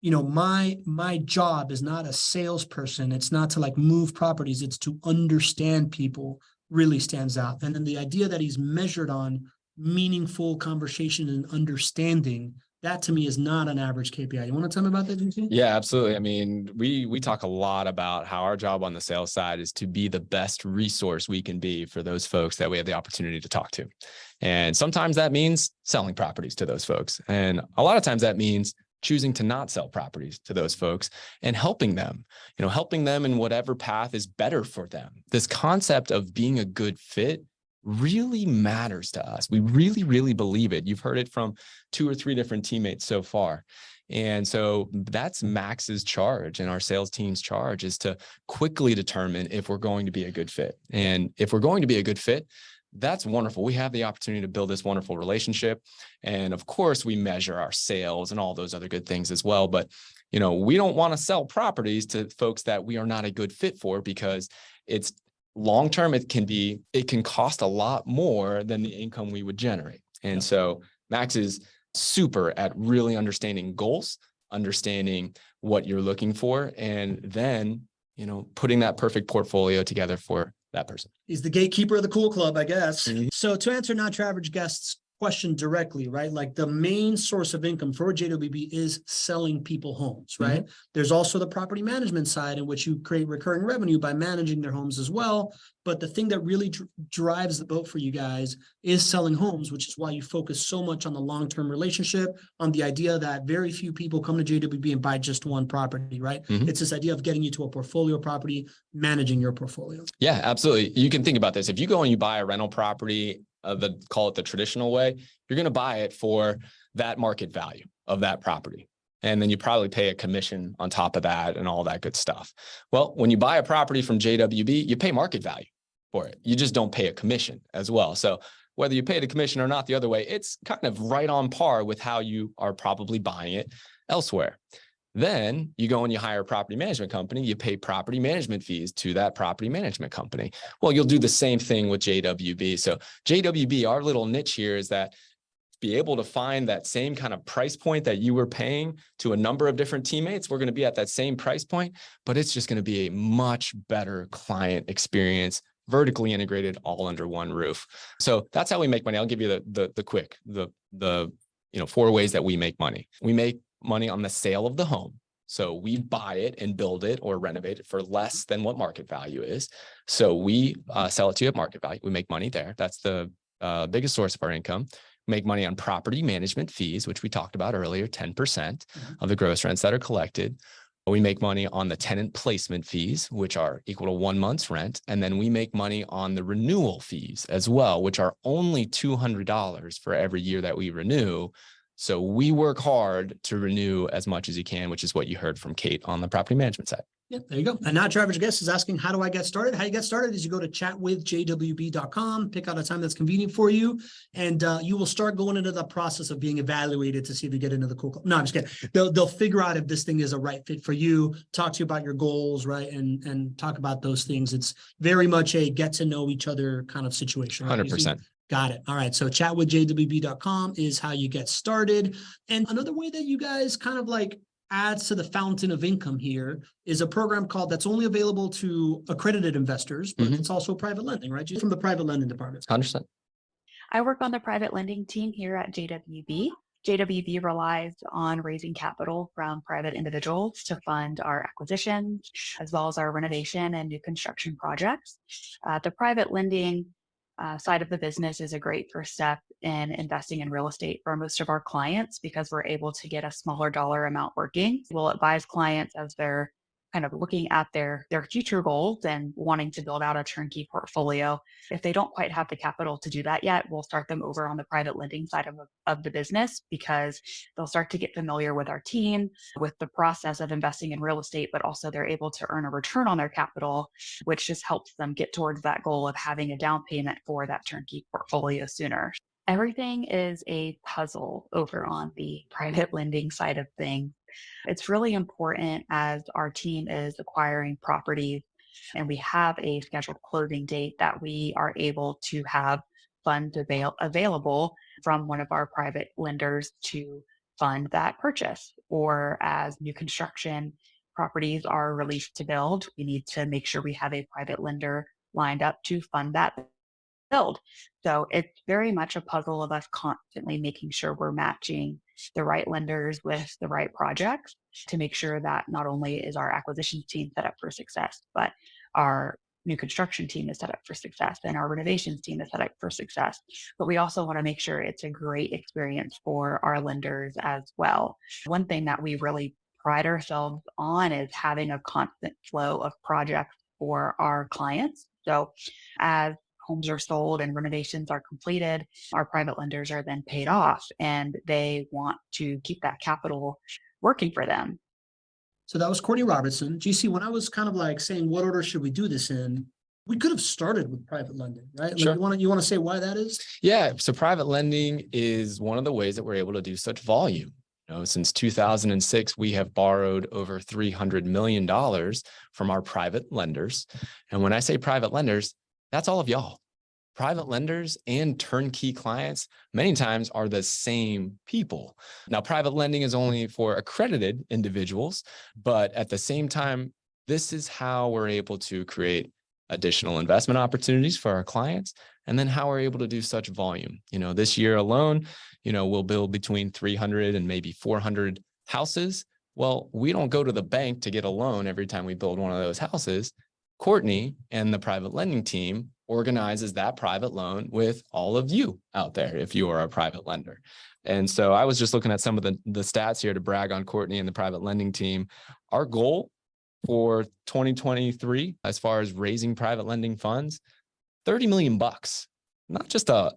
my job is not a salesperson. It's not to like move properties. It's to understand people, really stands out. And then the idea that he's measured on meaningful conversation and understanding, that to me is not an average KPI. You want to tell me about that, JC? Yeah, absolutely. I mean, we talk a lot about how our job on the sales side is to be the best resource we can be for those folks that we have the opportunity to talk to. And sometimes that means selling properties to those folks. And a lot of times that means choosing to not sell properties to those folks and helping them in whatever path is better for them. This concept of being a good fit really matters to us. We really, really believe it. You've heard it from 2 or 3 different teammates so far. And so that's Max's charge, and our sales team's charge is to quickly determine if we're going to be a good fit. And if we're going to be a good fit, that's wonderful. We have the opportunity to build this wonderful relationship. And of course, we measure our sales and all those other good things as well. But, we don't want to sell properties to folks that we are not a good fit for, because it's long-term, it can cost a lot more than the income we would generate. And so Max is super at really understanding goals, understanding what you're looking for, and then, putting that perfect portfolio together for that person. He's the gatekeeper of the cool club, I guess. Mm-hmm. So to answer not your average guest's question directly, right? Like the main source of income for JWB is selling people homes, right? There's also the property management side in which you create recurring revenue by managing their homes as well. But the thing that really drives the boat for you guys is selling homes, which is why you focus so much on the long-term relationship, on the idea that very few people come to JWB and buy just one property, right? It's this idea of getting you to a portfolio property, managing your portfolio. Yeah, absolutely. You can think about this. If you go and you buy a rental property, call it the traditional way, you're going to buy it for that market value of that property. And then you probably pay a commission on top of that and all that good stuff. Well, when you buy a property from JWB, you pay market value for it. You just don't pay a commission as well. So whether you pay the commission or not the other way, it's kind of right on par with how you are probably buying it elsewhere. Then you go and you hire a property management company, you pay property management fees to that property management company. Well, you'll do the same thing with JWB. So JWB, our little niche here is that be able to find that same kind of price point that you were paying to a number of different teammates. We're going to be at that same price point, but it's just going to be a much better client experience, vertically integrated, all under one roof. So that's how we make money. I'll give you the 4 ways that we make money. We make money on the sale of the home. So we buy it and build it or renovate it for less than what market value is. So we sell it to you at market value. We make money there. That's the biggest source of our income. We make money on property management fees, which we talked about earlier, 10% of the gross rents that are collected. We make money on the tenant placement fees, which are equal to 1 month's rent. And then we make money on the renewal fees as well, which are only $200 for every year that we renew. So we work hard to renew as much as you can, which is what you heard from Kate on the property management side. Yeah, there you go. And now your average guest is asking, how do I get started? How you get started is you go to chatwithjwb.com, pick out a time that's convenient for you, and you will start going into the process of being evaluated to see if you get into the cool club. No, I'm just kidding. They'll figure out if this thing is a right fit for you, talk to you about your goals, right? And talk about those things. It's very much a get to know each other kind of situation. Right? 100%. Got it. All right. So chatwithjwb.com is how you get started. And another way that you guys kind of like adds to the fountain of income here is a program that's only available to accredited investors, but it's also private lending, right? You're from the private lending department. 100%. I work on the private lending team here at JWB. JWB relies on raising capital from private individuals to fund our acquisitions, as well as our renovation and new construction projects. The private lending side of the business is a great first step in investing in real estate for most of our clients because we're able to get a smaller dollar amount working. We'll advise clients as they're kind of looking at their future goals and wanting to build out a turnkey portfolio. If they don't quite have the capital to do that yet, we'll start them over on the private lending side of the business because they'll start to get familiar with our team, with the process of investing in real estate, but also they're able to earn a return on their capital, which just helps them get towards that goal of having a down payment for that turnkey portfolio sooner. Everything is a puzzle over on the private lending side of things. It's really important as our team is acquiring properties and we have a scheduled closing date that we are able to have funds available from one of our private lenders to fund that purchase. Or as new construction properties are released to build, we need to make sure we have a private lender lined up to fund that build. So it's very much a puzzle of us constantly making sure we're matching the right lenders with the right projects to make sure that not only is our acquisitions team set up for success, but our new construction team is set up for success and our renovations team is set up for success. But we also want to make sure it's a great experience for our lenders as well. One thing that we really pride ourselves on is having a constant flow of projects for our clients. So as homes are sold and renovations are completed, our private lenders are then paid off and they want to keep that capital working for them. So that was Courtney Robertson. GC, when I was kind of like saying, what order should we do this in? We could have started with private lending, right? Like Sure. You want to say why that is? Yeah. So private lending is one of the ways that we're able to do such volume. Since 2006, we have borrowed over $300 million from our private lenders. And when I say private lenders, that's all of y'all. Private lenders and turnkey clients many times are the same people. Now, private lending is only for accredited individuals, but at the same time, this is how we're able to create additional investment opportunities for our clients, and then how we're able to do such volume. This year alone, we'll build between 300 and maybe 400 houses. Well, we don't go to the bank to get a loan every time we build one of those houses. Courtney and the private lending team organizes that private loan with all of you out there if you are a private lender. And so I was just looking at some of the stats here to brag on Courtney and the private lending team. Our goal for 2023, as far as raising private lending funds, $30 million, not just a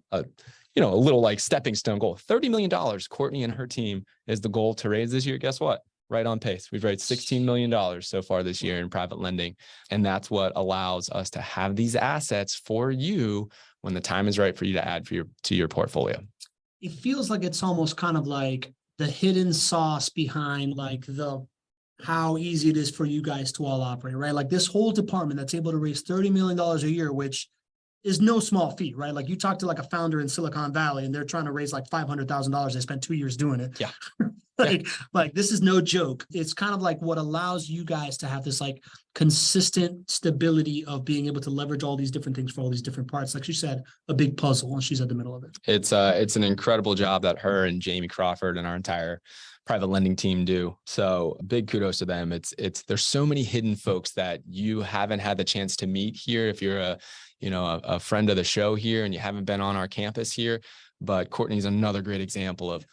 little like stepping stone goal, $30 million. Courtney and her team is the goal to raise this year. Guess what? Right on pace. We've raised $16 million so far this year in private lending. And that's what allows us to have these assets for you when the time is right for you to add to your portfolio. It feels like it's almost kind of like the hidden sauce behind like how easy it is for you guys to all operate, right? Like this whole department that's able to raise $30 million a year, which is no small feat, right? Like you talk to like a founder in Silicon Valley and they're trying to raise like $500,000. They spent 2 years doing it. Yeah. like this is no joke. It's kind of like what allows you guys to have this like consistent stability of being able to leverage all these different things for all these different parts. Like she said, a big puzzle, and she's at the middle of it. It's an incredible job that her and Jamie Crawford and our entire private lending team do. So big kudos to them. There's so many hidden folks that you haven't had the chance to meet here. If you're a friend of the show here and you haven't been on our campus here, but Courtney's another great example of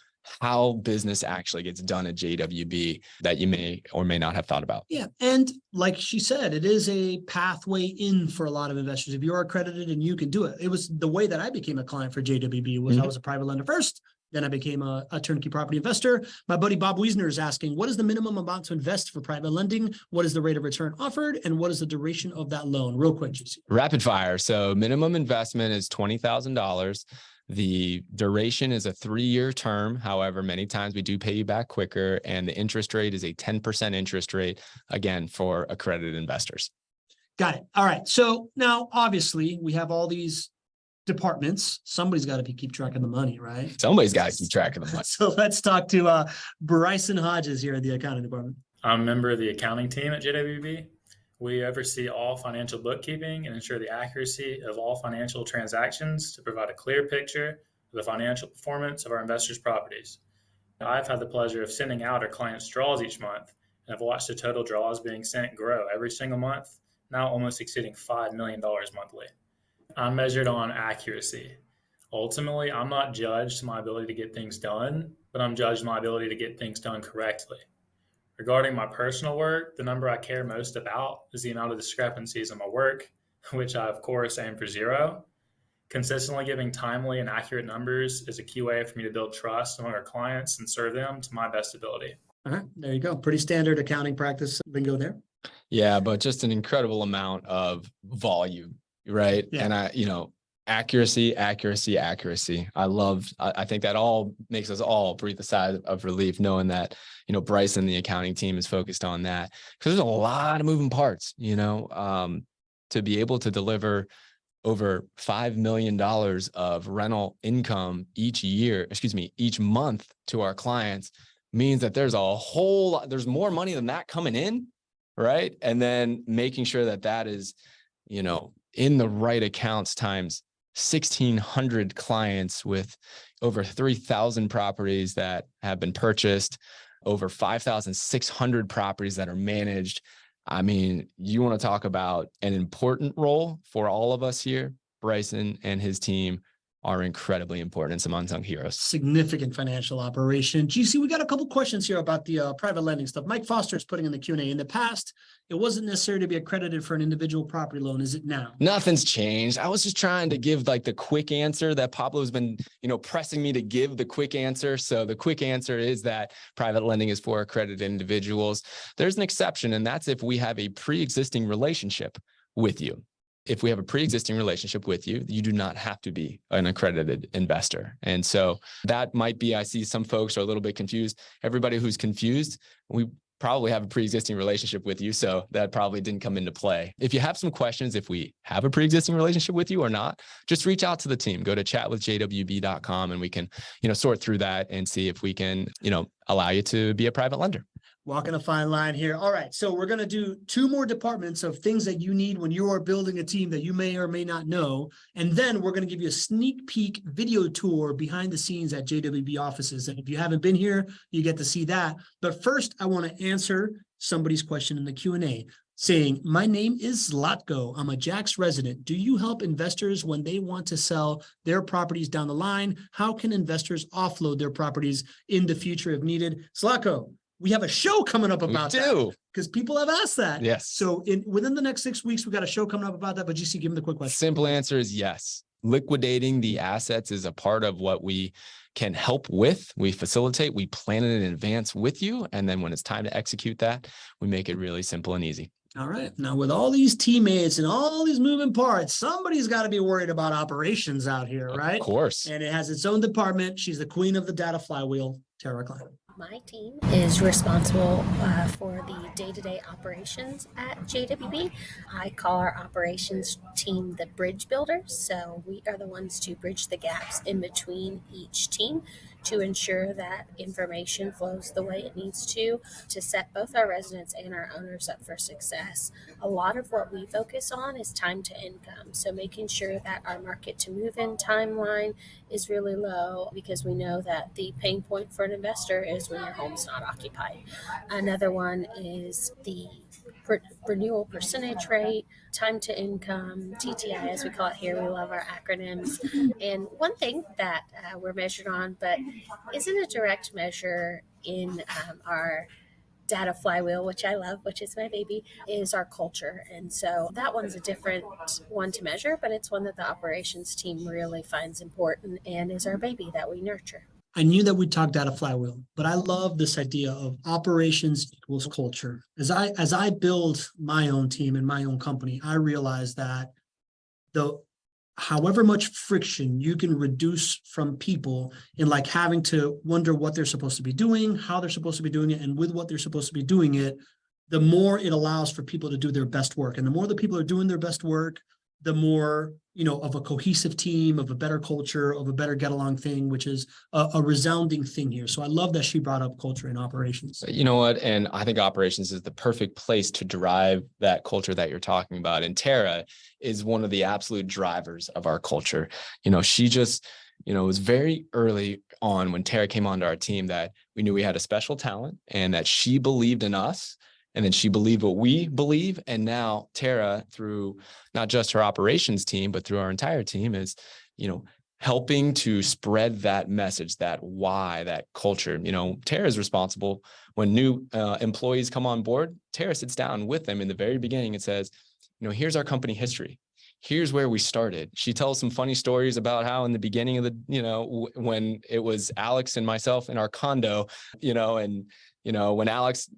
how business actually gets done at JWB that you may or may not have thought about. Yeah. And like she said, it is a pathway in for a lot of investors. If you're accredited and you can do it. It was the way that I became a client for JWB was I was a private lender first. Then I became a turnkey property investor. My buddy Bob Wiesner is asking, what is the minimum amount to invest for private lending? What is the rate of return offered? And what is the duration of that loan? Real quick, JC. Rapid fire. So minimum investment is $20,000. The duration is a 3-year term. However, many times we do pay you back quicker. And the interest rate is a 10% interest rate, again, for accredited investors. Got it. All right. So now, obviously, we have all these departments. Somebody's got to keep track of the money, right? Somebody's got to keep track of the money. So let's talk to Bryson Hodges here at the accounting department. I'm a member of the accounting team at JWB. We oversee all financial bookkeeping and ensure the accuracy of all financial transactions to provide a clear picture of the financial performance of our investors' properties. I've had the pleasure of sending out our clients' draws each month, and I've watched the total draws being sent grow every single month, now almost exceeding $5 million monthly. I'm measured on accuracy. Ultimately, I'm not judged my ability to get things done, but I'm judged my ability to get things done correctly. Regarding my personal work, the number I care most about is the amount of discrepancies in my work, which I, of course, aim for 0. Consistently giving timely and accurate numbers is a key way for me to build trust among our clients and serve them to my best ability. All right, there you go. Pretty standard accounting practice bingo there. Yeah, but just an incredible amount of volume, right? Yeah. And accuracy. I think that all makes us all breathe a sigh of relief knowing that, Bryce and the accounting team is focused on that, because there's a lot of moving parts, to be able to deliver over $5 million of rental income each month to our clients means that there's a whole lot, there's more money than that coming in, right? And then making sure that that is, in the right accounts times 1,600 clients with over 3,000 properties that have been purchased, over 5,600 properties that are managed. I mean, you want to talk about an important role for all of us here. Bryson and his team are incredibly important and some unsung heroes. Significant financial operation. GC, we got a couple questions here about the private lending stuff. Mike Foster is putting in the Q&A. In the past, it wasn't necessary to be accredited for an individual property loan. Is it now? Nothing's changed. I was just trying to give like the quick answer that Pablo's been, pressing me to give the quick answer. So the quick answer is that private lending is for accredited individuals. There's an exception, and that's if we have a pre-existing relationship with you. If we have a pre-existing relationship with you, you do not have to be an accredited investor. And so that might be, I see some folks are a little bit confused. Everybody who's confused, we probably have a pre-existing relationship with you. So that probably didn't come into play. If you have some questions, if we have a pre-existing relationship with you or not, just reach out to the team. Go to chatwithjwb.com and we can, sort through that and see if we can, allow you to be a private lender. Walking a fine line here. All right. So we're going to do 2 more departments of things that you need when you are building a team that you may or may not know. And then we're going to give you a sneak peek video tour behind the scenes at JWB offices. And if you haven't been here, you get to see that. But first, I want to answer somebody's question in the Q&A saying, my name is Zlatko. I'm a Jax resident. Do you help investors when they want to sell their properties down the line? How can investors offload their properties in the future if needed? Zlatko, we have a show coming up about that because people have asked that. Yes. So within the next 6 weeks, we got a show coming up about that. But GC, give them the quick question. Simple answer is yes. Liquidating the assets is a part of what we can help with. We facilitate, we plan it in advance with you. And then when it's time to execute that, we make it really simple and easy. All right. Now, with all these teammates and all these moving parts, somebody's got to be worried about operations out here, right? Of course. And it has its own department. She's the queen of the data flywheel, Tara Klein. My team is responsible for the day-to-day operations at JWB. I call our operations team the bridge builders. So we are the ones to bridge the gaps in between each team to ensure that information flows the way it needs to set both our residents and our owners up for success. A lot of what we focus on is time to income. So making sure that our market to move in timeline is really low, because we know that the pain point for an investor is when your home's not occupied. Another one is the renewal percentage rate, time to income, TTI as we call it here. We love our acronyms. And one thing that we're measured on, but isn't a direct measure in our data flywheel, which I love, which is my baby, is our culture. And so that one's a different one to measure, but it's one that the operations team really finds important and is our baby that we nurture. I knew that we'd talk data flywheel, but I love this idea of operations equals culture. As I build my own team and my own company, I realize that however much friction you can reduce from people in like having to wonder what they're supposed to be doing, how they're supposed to be doing it, and with what they're supposed to be doing it, the more it allows for people to do their best work. And the more the people are doing their best work, the more, of a cohesive team, of a better culture, of a better get along thing, which is a resounding thing here. So I love that she brought up culture and operations. You know what? And I think operations is the perfect place to drive that culture that you're talking about. And Tara is one of the absolute drivers of our culture. She just, it was very early on when Tara came onto our team that we knew we had a special talent and that she believed in us. And then she believed what we believe. And now Tara, through not just her operations team, but through our entire team, is, helping to spread that message, that why, that culture. Tara is responsible when new employees come on board. Tara sits down with them in the very beginning and says, here's our company history. Here's where we started. She tells some funny stories about how in the beginning of the, when it was Alex and myself in our condo, when Alex,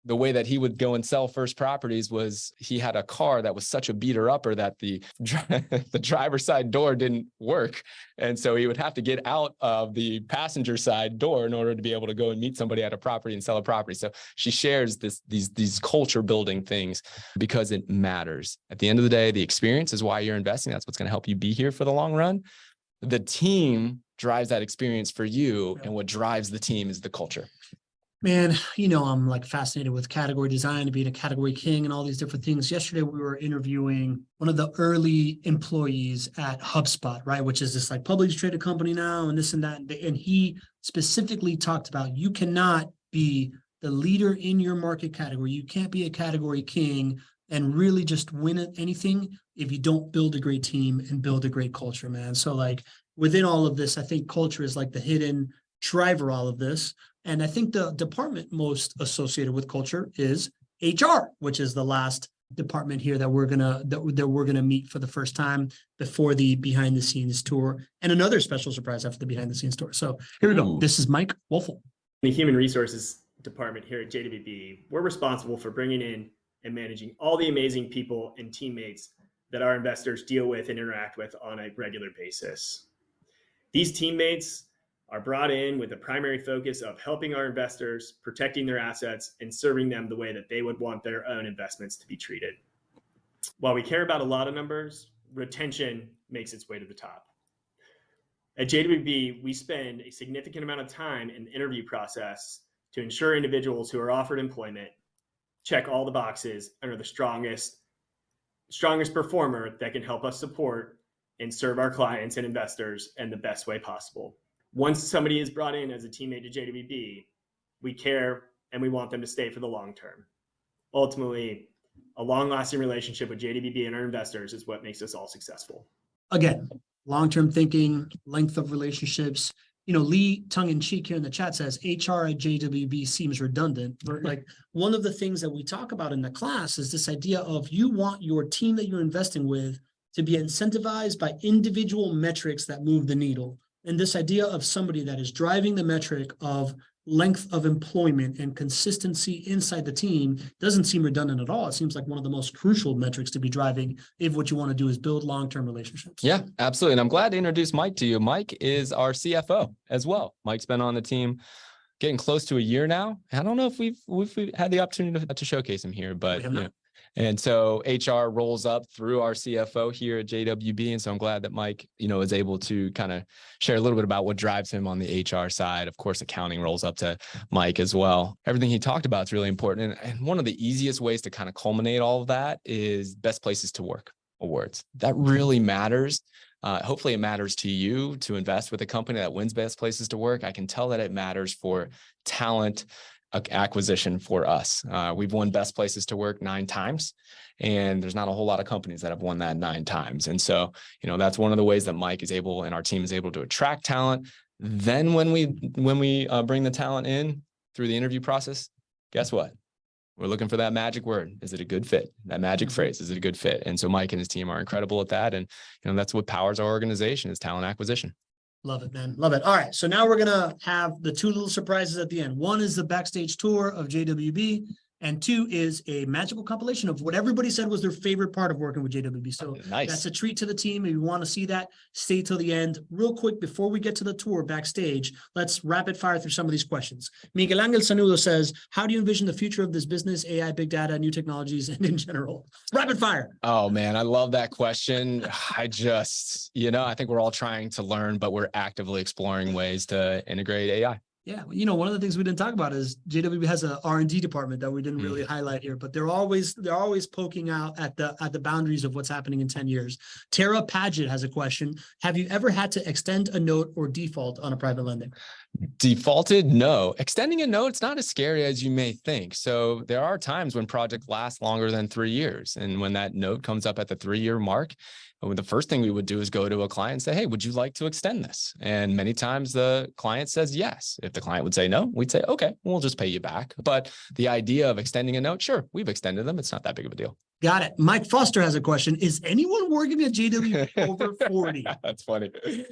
the way that he would go and sell first properties was he had a car that was such a beater upper that the driver's side door didn't work. And so he would have to get out of the passenger side door in order to be able to go and meet somebody at a property and sell a property. So she shares these culture building things because it matters. At the end of the day, the experience is why you're investing. That's what's going to help you be here for the long run. The team drives that experience for you. And what drives the team is the culture. Man, I'm like fascinated with category design and being a category king and all these different things. Yesterday, we were interviewing one of the early employees at HubSpot, right? Which is this like publicly traded company now and this and that. And he specifically talked about you cannot be the leader in your market category. You can't be a category king and really just win at anything if you don't build a great team and build a great culture, man. So like within all of this, I think culture is like the hidden driver all of this. And I think the department most associated with culture is HR, which is the last department here that we're gonna meet for the first time before the behind the scenes tour, and another special surprise after the behind the scenes tour. So here we go. This is Mike Wolfel. The human resources department here at JWB, we're responsible for bringing in and managing all the amazing people and teammates that our investors deal with and interact with on a regular basis. These teammates are brought in with the primary focus of helping our investors, protecting their assets, and serving them the way that they would want their own investments to be treated. While we care about a lot of numbers, retention makes its way to the top. At JWB, we spend a significant amount of time in the interview process to ensure individuals who are offered employment check all the boxes and are the strongest performer that can help us support and serve our clients and investors in the best way possible. Once somebody is brought in as a teammate to JWB, we care and we want them to stay for the long term. Ultimately, a long-lasting relationship with JWB and our investors is what makes us all successful. Again, long-term thinking, length of relationships. Lee, tongue-in-cheek here in the chat says HR at JWB seems redundant. But like one of the things that we talk about in the class is this idea of you want your team that you're investing with to be incentivized by individual metrics that move the needle. And this idea of somebody that is driving the metric of length of employment and consistency inside the team doesn't seem redundant at all. It seems like one of the most crucial metrics to be driving if what you want to do is build long-term relationships. Yeah, absolutely. And I'm glad to introduce Mike to you. Mike is our CFO as well. Mike's been on the team getting close to a year now. I don't know if we've had the opportunity to showcase him here, but and so HR rolls up through our CFO here at JWB. And so I'm glad that Mike, is able to kind of share a little bit about what drives him on the HR side. Of course, accounting rolls up to Mike as well. Everything he talked about is really important. And one of the easiest ways to kind of culminate all of that is Best Places to Work awards. That really matters. Hopefully it matters to you to invest with a company that wins Best Places to Work. I can tell that it matters for talent acquisition for us. We've won Best Places to Work 9 times, and there's not a whole lot of companies that have won that 9 times. And so, that's one of the ways that Mike is able and our team is able to attract talent. Then when we bring the talent in through the interview process, guess what? We're looking for that magic word. Is it a good fit? That magic phrase, is it a good fit? And so Mike and his team are incredible at that. And, that's what powers our organization is talent acquisition. Love it, man. Love it. All right. So now we're going to have the 2 little surprises at the end. 1 is the backstage tour of JWB, and 2 is a magical compilation of what everybody said was their favorite part of working with JWB. So nice. That's a treat to the team. If you want to see that, stay till the end. Real quick, before we get to the tour backstage, let's rapid fire through some of these questions. Miguel Angel Sanudo says, how do you envision the future of this business, AI, big data, new technologies, and in general? Rapid fire. Oh, man, I love that question. I think we're all trying to learn, but we're actively exploring ways to integrate AI. Yeah, one of the things we didn't talk about is JWB has a R&D department that we didn't really highlight here, but they're always poking out at the boundaries of what's happening in 10 years. Tara Paget has a question. Have you ever had to extend a note or default on a private lending? Defaulted? No. Extending a note, it's not as scary as you may think. So there are times when projects last longer than 3 years. And when that note comes up at the 3-year mark, the first thing we would do is go to a client and say, hey, would you like to extend this? And many times the client says yes. If the client would say no, we'd say, okay, we'll just pay you back. But the idea of extending a note, sure, we've extended them. It's not that big of a deal. Got it. Mike Foster has a question. Is anyone working at JWB over 40? That's funny.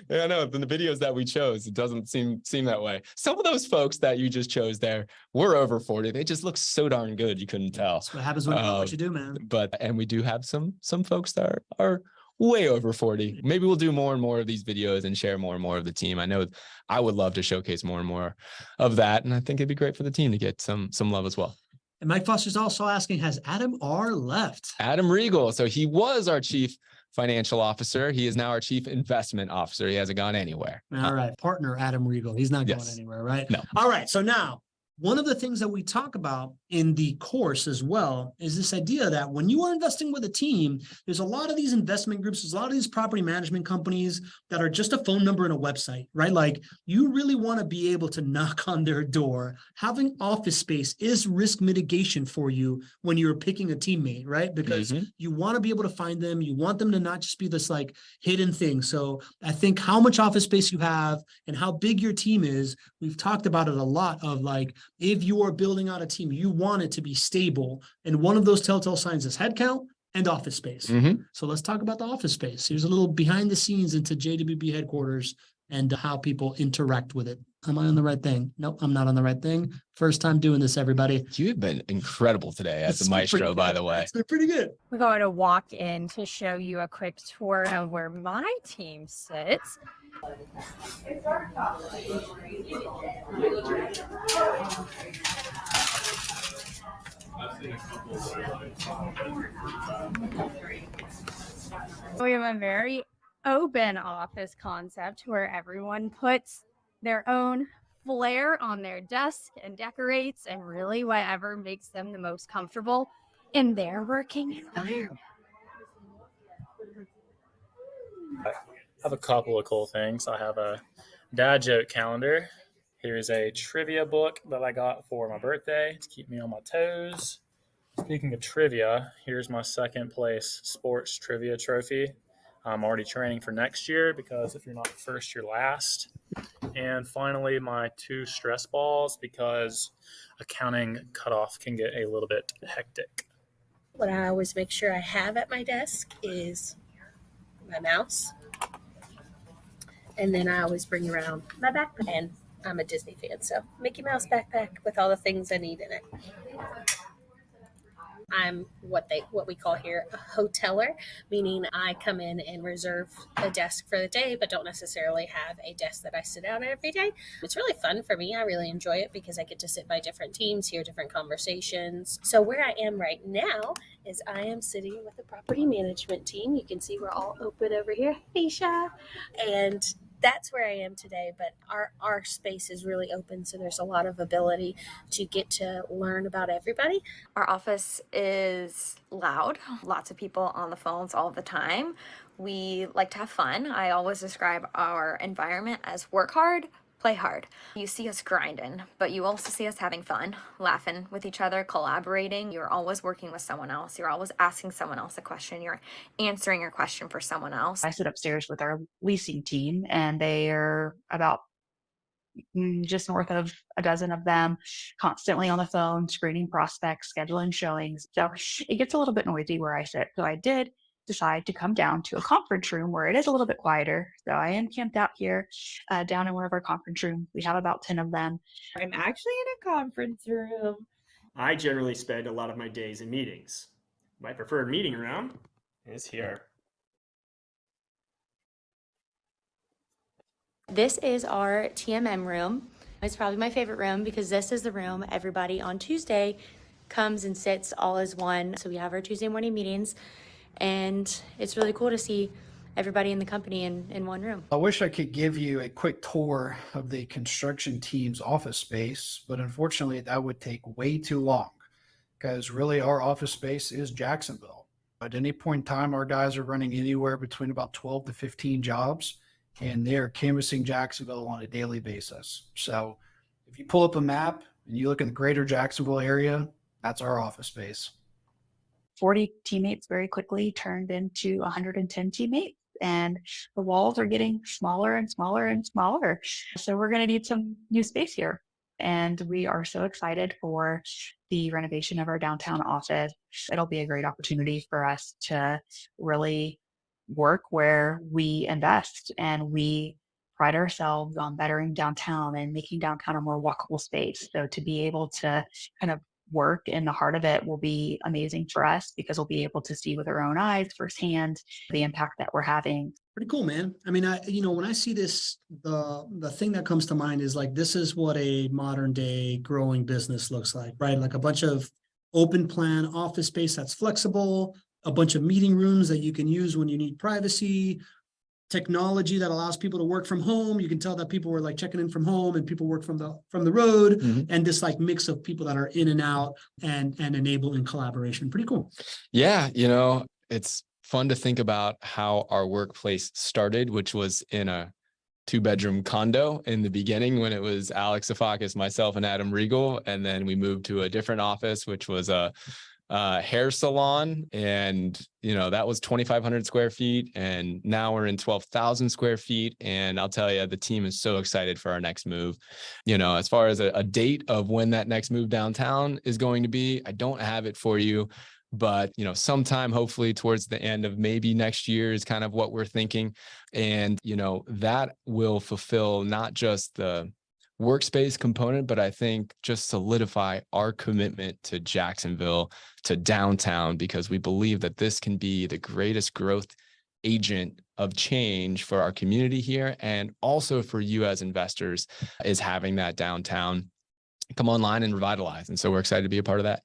Yeah, I know. In the videos that we chose, it doesn't seem that way. Some of those folks that you just chose there were over 40. They just look so darn good. You couldn't tell. That's what happens when you know what you do, man. And we do have some folks that are way over 40. Maybe we'll do more and more of these videos and share more and more of the team. I know I would love to showcase more and more of that. And I think it'd be great for the team to get some love as well. And Mike Foster's also asking, has Adam R. left? Adam Regal. So he was our chief financial officer. He is now our chief investment officer. He hasn't gone anywhere. All right. Partner Adam Regal. He's not going anywhere, right? No. All right. So now, one of the things that we talk about in the course as well is this idea that when you are investing with a team, there's a lot of these investment groups, there's a lot of these property management companies that are just a phone number and a website, right? Like you really want to be able to knock on their door. Having office space is risk mitigation for you when you're picking a teammate, right? Because you want to be able to find them. You want them to not just be this like hidden thing. So I think how much office space you have and how big your team is, we've talked about it a lot of like, if you are building out a team, you want it to be stable. And one of those telltale signs is headcount and office space. So let's talk about the office space. Here's a little behind the scenes into JWB headquarters and how people interact with it. Am I on the right thing? Nope, I'm not on the right thing. First time doing this, everybody. You've been incredible today as the maestro, by the way. It's been pretty good. We're going to walk in to show you a quick tour of where my team sits. We have a very open office concept where everyone puts their own flair on their desk and decorates and really whatever makes them the most comfortable in their working environment. I have a couple of cool things. I have a dad joke calendar. Here's a trivia book that I got for my birthday to keep me on my toes. Speaking of trivia, here's my second place sports trivia trophy. I'm already training for next year because if you're not first, you're last. And finally, my 2 stress balls because accounting cutoff can get a little bit hectic. What I always make sure I have at my desk is my mouse. And then I always bring around my backpack. And I'm a Disney fan, so Mickey Mouse backpack with all the things I need in it. I'm what we call here a hoteler, meaning I come in and reserve a desk for the day, but don't necessarily have a desk that I sit down at every day. It's really fun for me. I really enjoy it because I get to sit by different teams, hear different conversations. So where I am right now is I am sitting with the property management team. You can see we're all open over here, Nisha, and that's where I am today, but our space is really open, so there's a lot of ability to get to learn about everybody. Our office is loud, lots of people on the phones all the time. We like to have fun. I always describe our environment as work hard, play hard. You see us grinding, but you also see us having fun, laughing with each other, collaborating. You're always working with someone else. You're always asking someone else a question. You're answering your question for someone else. I sit upstairs with our leasing team, and they are about just north of a dozen of them, constantly on the phone, screening prospects, scheduling showings. So it gets a little bit noisy where I sit. So I did decide to come down to a conference room where it is a little bit quieter. So I am camped out here down in one of our conference rooms. We have about 10 of them. I'm actually in a conference room. I generally spend a lot of my days in meetings. My preferred meeting room is here. This is our TMM room. It's probably my favorite room because this is the room everybody on Tuesday comes and sits all as one. So we have our Tuesday morning meetings, and it's really cool to see everybody in the company in one room. I wish I could give you a quick tour of the construction team's office space, but unfortunately that would take way too long because really our office space is Jacksonville. At any point in time, our guys are running anywhere between about 12 to 15 jobs, and they're canvassing Jacksonville on a daily basis. So if you pull up a map and you look in the greater Jacksonville area, that's our office space. 40 teammates very quickly turned into 110 teammates, and the walls are getting smaller and smaller and smaller. So we're going to need some new space here. And we are so excited for the renovation of our downtown office. It'll be a great opportunity for us to really work where we invest, and we pride ourselves on bettering downtown and making downtown a more walkable space. So to be able to kind of work in the heart of it will be amazing for us because we'll be able to see with our own eyes firsthand the impact that we're having. Pretty cool, man. I mean, when I see this, the thing that comes to mind is like, this is what a modern day growing business looks like, right? Like a bunch of open plan office space that's flexible, a bunch of meeting rooms that you can use when you need privacy, technology that allows people to work from home. You can tell that people were like checking in from home and people work from the road, and this like mix of people that are in and out and enabling collaboration. Pretty cool. Yeah. It's fun to think about how our workplace started, which was in a 2-bedroom condo in the beginning when it was Alex Safakis, myself, and Adam Riegel. And then we moved to a different office, which was a hair salon, and that was 2,500 square feet, and now we're in 12,000 square feet. And I'll tell you, the team is so excited for our next move. As far as a date of when that next move downtown is going to be, I don't have it for you, but sometime hopefully towards the end of maybe next year is kind of what we're thinking. And that will fulfill not just the workspace component, but I think just solidify our commitment to Jacksonville, to downtown, because we believe that this can be the greatest growth agent of change for our community here, and also for you as investors, is having that downtown come online and revitalize. And so we're excited to be a part of that.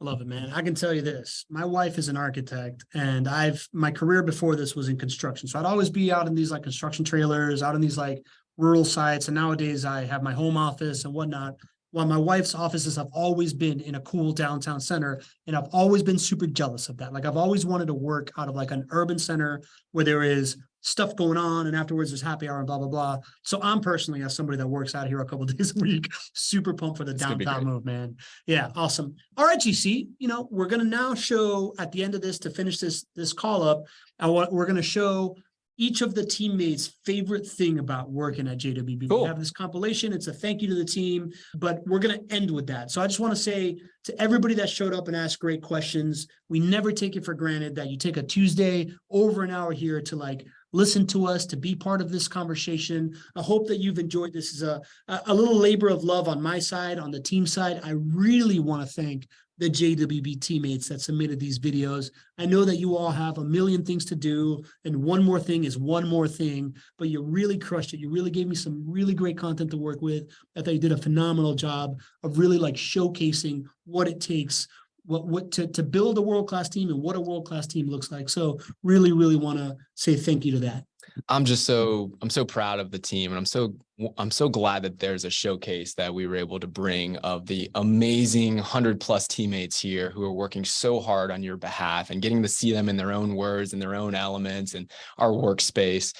I love it, man. I can tell you this. My wife is an architect, and my career before this was in construction. So I'd always be out in these like construction trailers, out in these like rural sites. And nowadays I have my home office and whatnot. While my wife's offices have always been in a cool downtown center, and I've always been super jealous of that. Like I've always wanted to work out of like an urban center where there is stuff going on and afterwards there's happy hour and blah, blah, blah. So I'm personally, as somebody that works out here a couple of days a week, super pumped for the downtown move, man. Yeah, awesome. All right, GC, we're going to now show at the end of this, to finish this call up, we're going to show each of the teammates' favorite thing about working at JWB. Cool. We have this compilation. It's a thank you to the team, but we're going to end with that. So I just want to say to everybody that showed up and asked great questions, we never take it for granted that you take a Tuesday over an hour here to like listen to us, to be part of this conversation. I hope that you've enjoyed this. Is a little labor of love on my side, on the team side. I really want to thank the JWB teammates that submitted these videos. I know that you all have a million things to do, and one more thing is one more thing, but you really crushed it. You really gave me some really great content to work with. I thought you did a phenomenal job of really like showcasing what it takes, what to build a world-class team and what a world-class team looks like. So really, really want to say thank you to that. I'm so proud of the team, and I'm so glad that there's a showcase that we were able to bring of the amazing 100+ teammates here who are working so hard on your behalf, and getting to see them in their own words and their own elements and our workspace.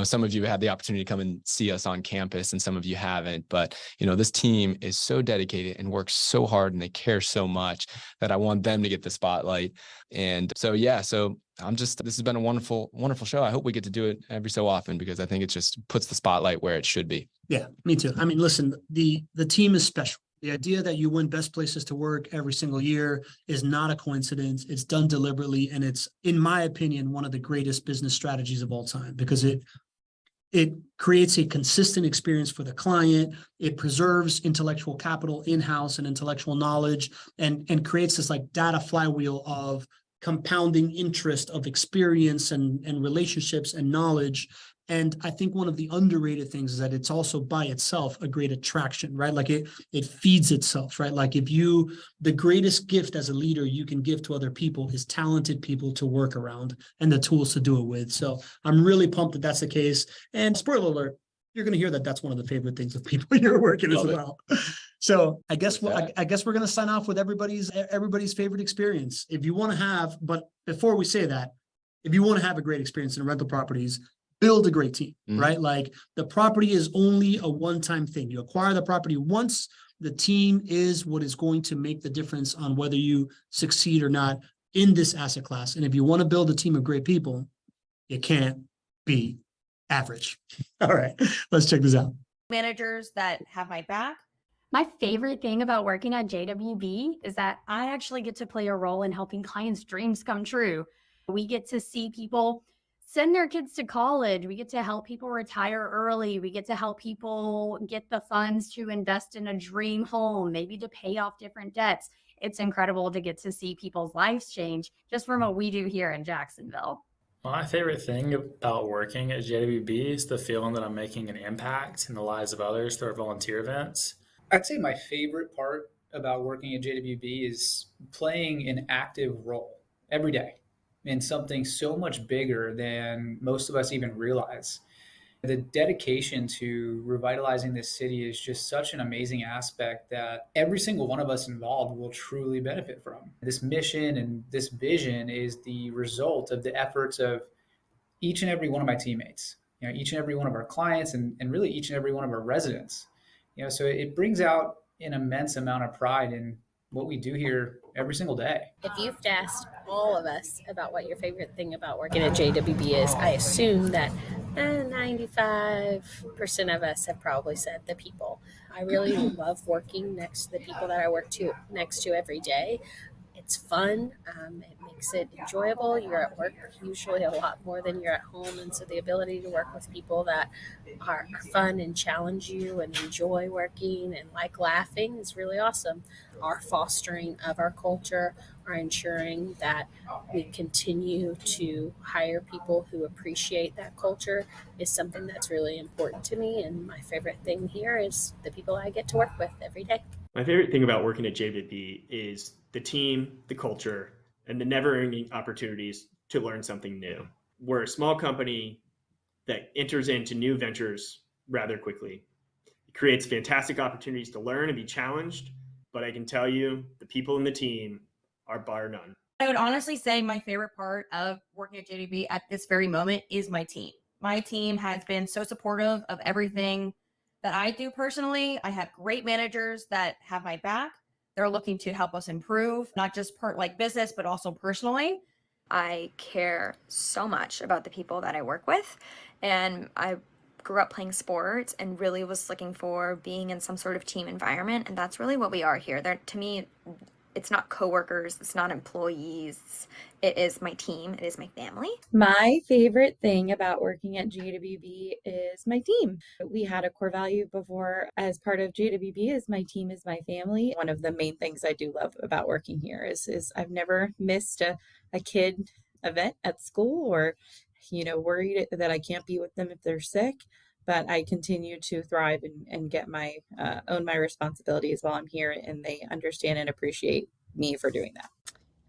Some of you had the opportunity to come and see us on campus and some of you haven't, but this team is so dedicated and works so hard, and they care so much that I want them to get the spotlight. And so, yeah, this has been a wonderful, wonderful show. I hope we get to do it every so often, because I think it just puts the spotlight where it should be. Yeah, me too. I mean, listen, the team is special. The idea that you win best places to work every single year is not a coincidence. It's done deliberately. And it's, in my opinion, one of the greatest business strategies of all time, because it creates a consistent experience for the client. It preserves intellectual capital in-house and intellectual knowledge, and creates this like data flywheel of compounding interest of experience and relationships and knowledge. And I think one of the underrated things is that it's also by itself a great attraction, right? Like it feeds itself, right? Like the greatest gift as a leader you can give to other people is talented people to work around and the tools to do it with. So I'm really pumped that that's the case. And spoiler alert, you're going to hear that that's one of the favorite things of people you're working as well. So I guess we're going to sign off with everybody's favorite experience. If you want to have, but before we say that, if you want to have a great experience in rental properties, build a great team, right? Like the property is only a one-time thing. You acquire the property once. The team is what is going to make the difference on whether you succeed or not in this asset class. And if you want to build a team of great people, you can't be average. All right, let's check this out. Managers that have my back. My favorite thing about working at JWB is that I actually get to play a role in helping clients' dreams come true. We get to see people send their kids to college. We get to help people retire early. We get to help people get the funds to invest in a dream home, maybe to pay off different debts. It's incredible to get to see people's lives change just from what we do here in Jacksonville. My favorite thing about working at JWB is the feeling that I'm making an impact in the lives of others through our volunteer events. I'd say my favorite part about working at JWB is playing an active role every day in something so much bigger than most of us even realize. The dedication to revitalizing this city is just such an amazing aspect that every single one of us involved will truly benefit from. This mission and this vision is the result of the efforts of each and every one of my teammates, each and every one of our clients, and really each and every one of our residents. So it brings out an immense amount of pride in what we do here every single day. If you've asked all of us about what your favorite thing about working at JWB is, I assume that 95% of us have probably said the people. I really love working next to the people that I work next to every day. It's fun. It makes it enjoyable. You're at work usually a lot more than you're at home. And so the ability to work with people that are fun and challenge you and enjoy working and like laughing is really awesome. Our fostering of our culture, our ensuring that we continue to hire people who appreciate that culture is something that's really important to me. And my favorite thing here is the people I get to work with every day. My favorite thing about working at JWB is the team, the culture, and the never-ending opportunities to learn something new. We're a small company that enters into new ventures rather quickly. It creates fantastic opportunities to learn and be challenged, but I can tell you the people in the team are bar none. I would honestly say my favorite part of working at JWB at this very moment is my team. My team has been so supportive of everything that I do personally. I have great managers that have my back. They're looking to help us improve, not just like business, but also personally. I care so much about the people that I work with, and I grew up playing sports and really was looking for being in some sort of team environment, and that's really what we are here. There, to me, it's not coworkers, it's not employees, it is my team, it is my family. My favorite thing about working at JWB is my team. We had a core value before as part of JWB is my team is my family. One of the main things I do love about working here is I've never missed a kid event at school or, worried that I can't be with them if they're sick. But I continue to thrive and get my own my responsibilities while I'm here, and they understand and appreciate me for doing that.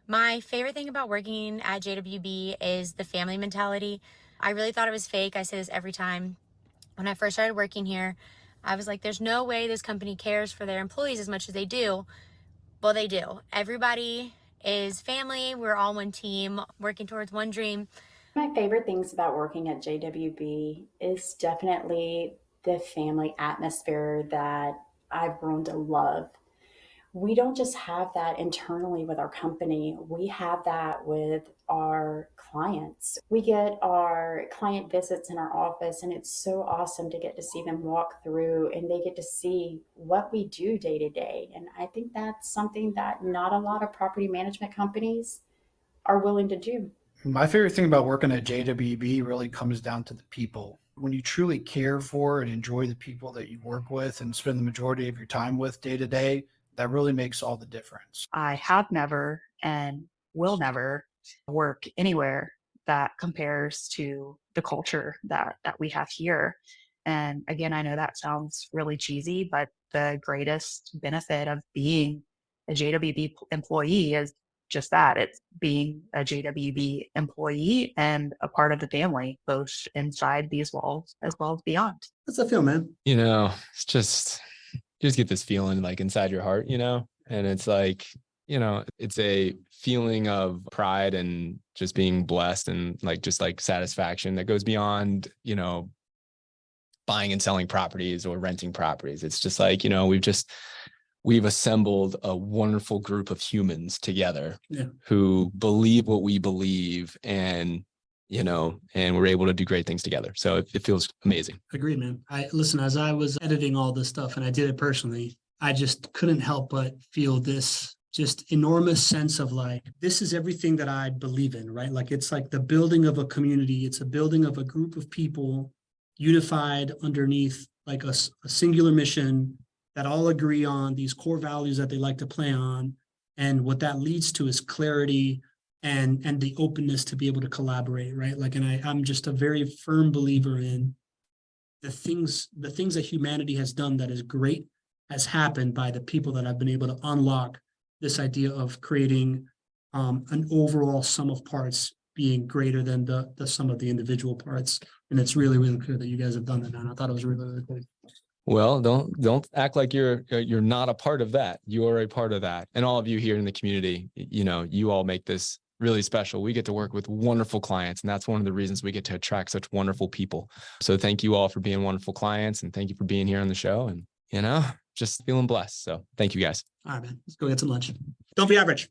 My favorite thing about working at JWB is the family mentality. I really thought it was fake. I say this every time. When I first started working here, I was like, there's no way this company cares for their employees as much as they do. Well, they do. Everybody is family. We're all one team working towards one dream. My favorite things about working at JWB is definitely the family atmosphere that I've grown to love. We don't just have that internally with our company, we have that with our clients. We get our client visits in our office, and it's so awesome to get to see them walk through and they get to see what we do day to day. And I think that's something that not a lot of property management companies are willing to do. My favorite thing about working at JWB really comes down to the people. When you truly care for and enjoy the people that you work with and spend the majority of your time with day to day, that really makes all the difference. I have never and will never work anywhere that compares to the culture that we have here. And again, I know that sounds really cheesy, but the greatest benefit of being a JWB employee is just that. It's being a JWB employee and a part of the family, both inside these walls as well as beyond. How's that feel, man? It's just, you just get this feeling like inside your heart, and it's like, it's a feeling of pride and just being blessed and just satisfaction that goes beyond, buying and selling properties or renting properties. It's just like, we've assembled a wonderful group of humans together who believe what we believe, and we're able to do great things together. So it feels amazing. Agreed, man. Listen, as I was editing all this stuff, and I did it personally, I just couldn't help but feel this just enormous sense of this is everything that I believe in, right? It's like the building of a community. It's a building of a group of people unified underneath a singular mission that all agree on these core values that they like to play on. And what that leads to is clarity and the openness to be able to collaborate, right? I'm just a very firm believer in the things that humanity has done that is great has happened by the people that have been able to unlock this idea of creating an overall sum of parts being greater than the sum of the individual parts. And it's really, really clear that you guys have done that, man. I thought it was really, really cool. Well, don't act like you're not a part of that. You are a part of that. And all of you here in the community, you all make this really special. We get to work with wonderful clients, and that's one of the reasons we get to attract such wonderful people. So thank you all for being wonderful clients, and thank you for being here on the show, and just feeling blessed. So thank you guys. All right, man. Let's go get some lunch. Don't be average.